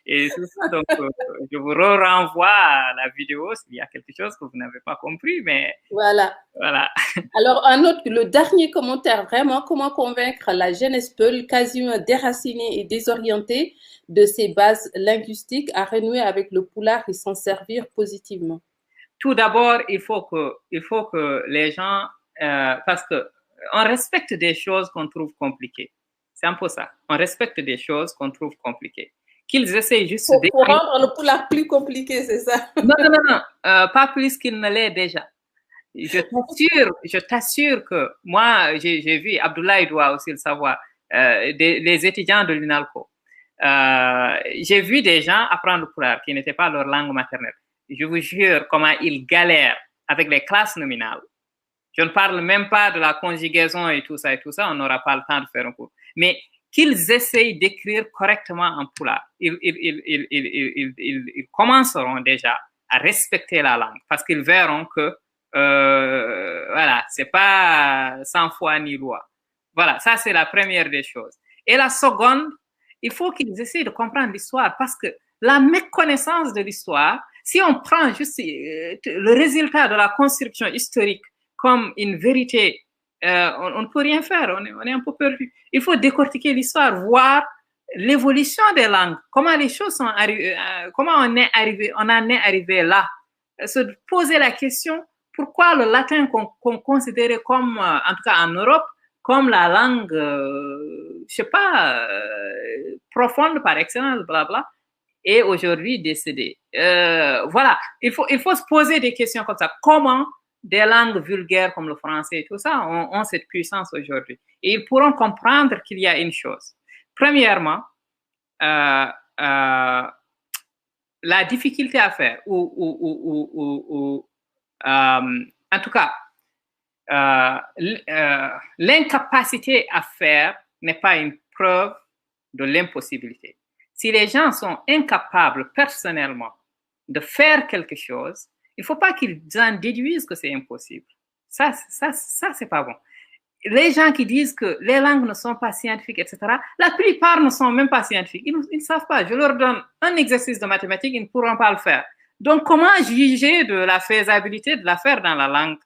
B: et tout ça. Donc, je vous renvoie à la vidéo s'il y a quelque chose que vous n'avez pas compris, mais...
A: Voilà. Alors, le dernier commentaire, vraiment, comment convaincre la jeunesse peul, quasiment déracinée et désorientée de ses bases linguistiques à renouer avec le pulaar et s'en servir positivement?
B: Tout d'abord, il faut que les gens... parce que on respecte des choses qu'on trouve compliquées. C'est un peu ça. On respecte des choses qu'on trouve compliquées. Qu'ils essayent juste
A: de... Pour rendre le pulaar plus compliqué, c'est ça?
B: Non. Pas plus qu'il ne l'est déjà. Je t'assure que moi, j'ai vu, Abdoulaye doit aussi le savoir, les étudiants de l'UNALCO. J'ai vu des gens apprendre le pulaar qui n'était pas leur langue maternelle. Je vous jure comment ils galèrent avec les classes nominales. Je ne parle même pas de la conjugaison et tout ça, on n'aura pas le temps de faire un cours. Mais qu'ils essayent d'écrire correctement en pulaar, ils commenceront déjà à respecter la langue parce qu'ils verront que, voilà, c'est pas sans foi ni loi. Voilà, ça c'est la première des choses. Et la seconde, il faut qu'ils essayent de comprendre l'histoire parce que la méconnaissance de l'histoire, si on prend juste le résultat de la construction historique comme une vérité, on ne peut rien faire, on est un peu perdu. Il faut décortiquer l'histoire, voir l'évolution des langues, comment les choses sont arrivées, comment on en est arrivé là. Se poser la question, pourquoi le latin qu'on considérait comme, en tout cas en Europe, comme la langue, je sais pas, profonde par excellence, blabla, est aujourd'hui décédée. Voilà, il faut se poser des questions comme ça. Comment des langues vulgaires comme le français et tout ça ont cette puissance aujourd'hui? Et ils pourront comprendre qu'il y a une chose. Premièrement, la difficulté à faire, en tout cas, l'incapacité à faire n'est pas une preuve de l'impossibilité. Si les gens sont incapables personnellement de faire quelque chose, il ne faut pas qu'ils en déduisent que c'est impossible. Ça, c'est pas bon. Les gens qui disent que les langues ne sont pas scientifiques, etc., la plupart ne sont même pas scientifiques. Ils ne savent pas. Je leur donne un exercice de mathématiques, ils ne pourront pas le faire. Donc, comment juger de la faisabilité de la faire dans la langue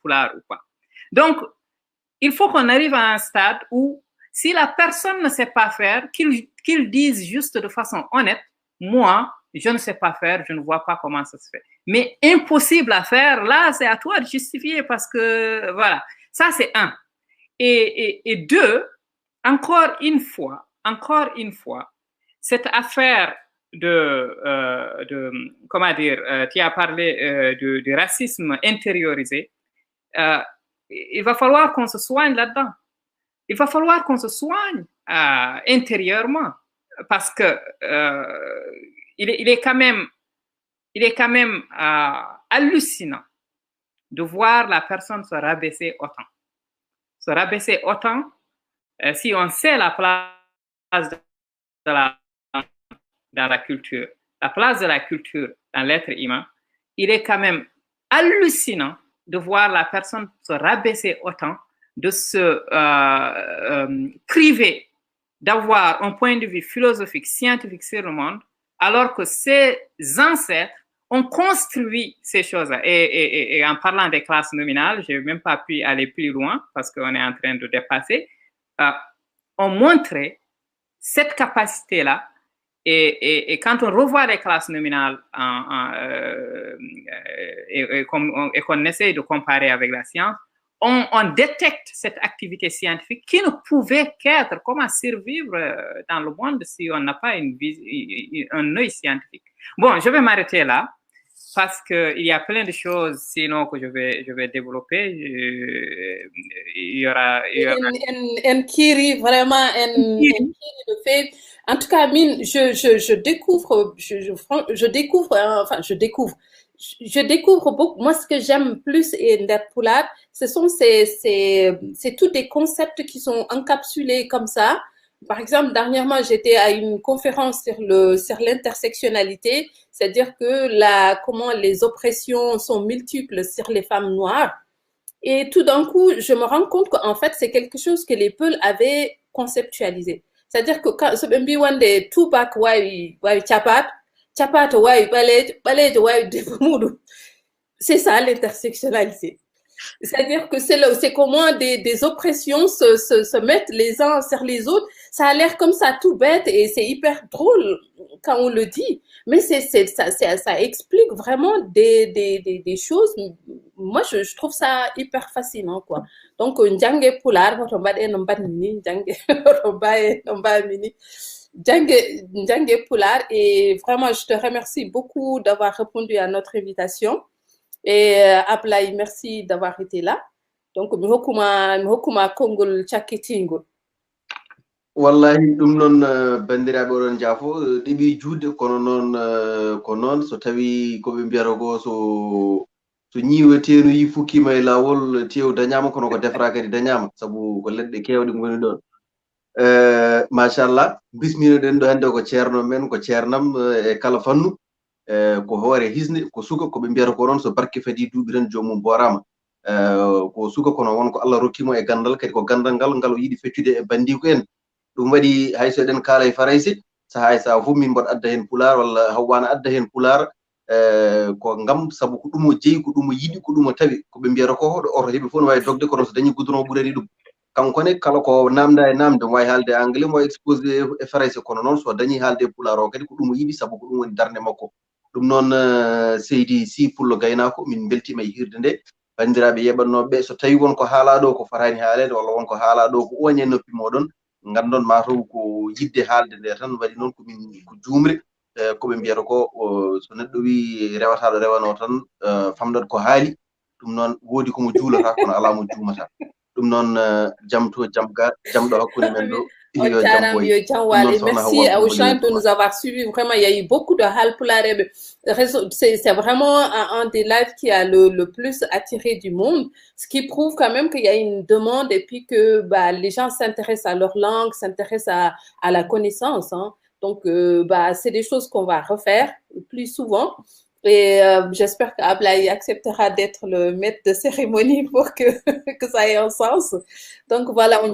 B: pulaar ou pas? Donc, il faut qu'on arrive à un stade où, si la personne ne sait pas faire, qu'il dise juste de façon honnête, moi, je ne sais pas faire, je ne vois pas comment ça se fait. Mais impossible à faire, là, c'est à toi de justifier parce que, voilà. Ça, c'est un. Et deux, encore une fois, cette affaire comment dire, tu as parlé du racisme intériorisé, il va falloir qu'on se soigne là-dedans. Il va falloir qu'on se soigne intérieurement parce que il est quand même hallucinant de voir la personne se rabaisser autant. Se rabaisser autant, si on sait la place dans la culture, la place de la culture dans l'être humain, il est quand même hallucinant de voir la personne se rabaisser autant, de se priver d'avoir un point de vue philosophique, scientifique sur le monde, alors que ses ancêtres ont construit ces choses-là. Et en parlant des classes nominales, je n'ai même pas pu aller plus loin parce qu'on est en train de dépasser, ont montré cette capacité-là. Et quand on revoit les classes nominales et qu'on essaye de comparer avec la science, on détecte cette activité scientifique qui ne pouvait qu'être comment survivre dans le monde si on n'a pas un œil scientifique. Bon, je vais m'arrêter là parce qu'il y a plein de choses sinon que je vais développer. Il y aura...
A: Un kiri, vraiment, un kiri de fait. En tout cas, Mine, je découvre beaucoup. Moi, ce que j'aime plus d'être pulaar, c'est tous des concepts qui sont encapsulés comme ça. Par exemple, dernièrement, j'étais à une conférence sur l'intersectionnalité, c'est-à-dire que comment les oppressions sont multiples sur les femmes noires. Et tout d'un coup, je me rends compte qu'en fait, c'est quelque chose que les Peuls avaient conceptualisé. C'est-à-dire que quand ce one day Tupac why chapat why balej why demudu. C'est ça l'intersectionnalité. C'est-à-dire que c'est comment des oppressions se mettent les uns sur les autres. Ça a l'air comme ça tout bête et c'est hyper drôle quand on le dit. Mais ça explique vraiment des choses. Moi, je trouve ça hyper fascinant, quoi. Donc, Ndjange Pulaar, Ndjange Pulaar, et vraiment, je te remercie beaucoup d'avoir répondu à notre invitation. Et Ablaye, merci d'avoir été là. Donc, mi hokkuma konngol cakkitingol.
C: Wallahi ɗum noon bandiraɓe oɗon jaafo ɗiɓi juude kono noon so tawi koɓe mbiyata ko so ñiweteno yi fukkima e lawol tew dañama kono ko defra kadi dañama saabu ko leɗɗe kewɗe goni ɗon machallah bisminoɗen ɗo hannde ko ceerno men ko ceernam e kala fannu ko hoore hisne ko suka koɓe mbiyata ko noon so barke fadi duuɓi tan jomum boorama ko suka kono wonko Allah rokkimo e gandal kadi ko gandal ngal o yiɗi feccude e bandiko en ɗum waɗi hayso eɗen kaala e farayse sahaa sa fof min mboɗo adda hen pulaar walla hawwana adda hen pulaar ko ngam sabu ko ɗum o jeeyi ko ɗum o yiɗi ko ɗum o tawi koɓe mbiyata ko oto heeɓi fof no wawi dogde kono so dañi goudron ɓurani ɗum kanko ne kala ko namda e namde way halde anglais mo exposé e français kono noon so dañi halde pulaar o kadi ko ɗum yiɗi sabu ko ɗum woni darde makko ɗum noon Seydi Sy Pullo Gaynako min beltima e hirde nde bandiraɓe yeɓannoɓe so tawi wonko haala ɗo ko fatani haalede walla wonko haala ɗo ko oñe noppi moɗon gandon mataw ko yidde haalde nde tan waɗi noon ko juumre koɓe mbiyata ko so neɗɗo wi rewataɗo rewano tan famɗat ko haali ɗum noon woodi komo juulata kono ala mo juumata ɗum noon jam to jam ga jam ɗo hakkude men ɗo yo jam boy
A: merci à Auchan de nous avoir suivis. Vraiment, il y a eu beaucoup de Haalpulaar. C'est vraiment un des lives qui a le plus attiré du monde, ce qui prouve quand même qu'il y a une demande et puis que les gens s'intéressent à leur langue, s'intéressent à la connaissance. Hein. Donc, c'est des choses qu'on va refaire plus souvent. Et j'espère qu'Ablaye acceptera d'être le maître de cérémonie pour que ça ait un sens. Donc voilà, on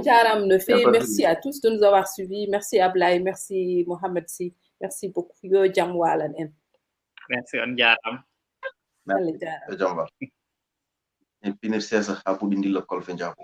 A: le fait. Merci à tous de nous avoir suivis. Merci Ablaye, merci Mohamed Sy. Merci beaucoup. Yo jam walan en.
B: Merci on jaram.
C: Merci. Jamba. En pinir sesa ha pudi ndilla kol fe jabu.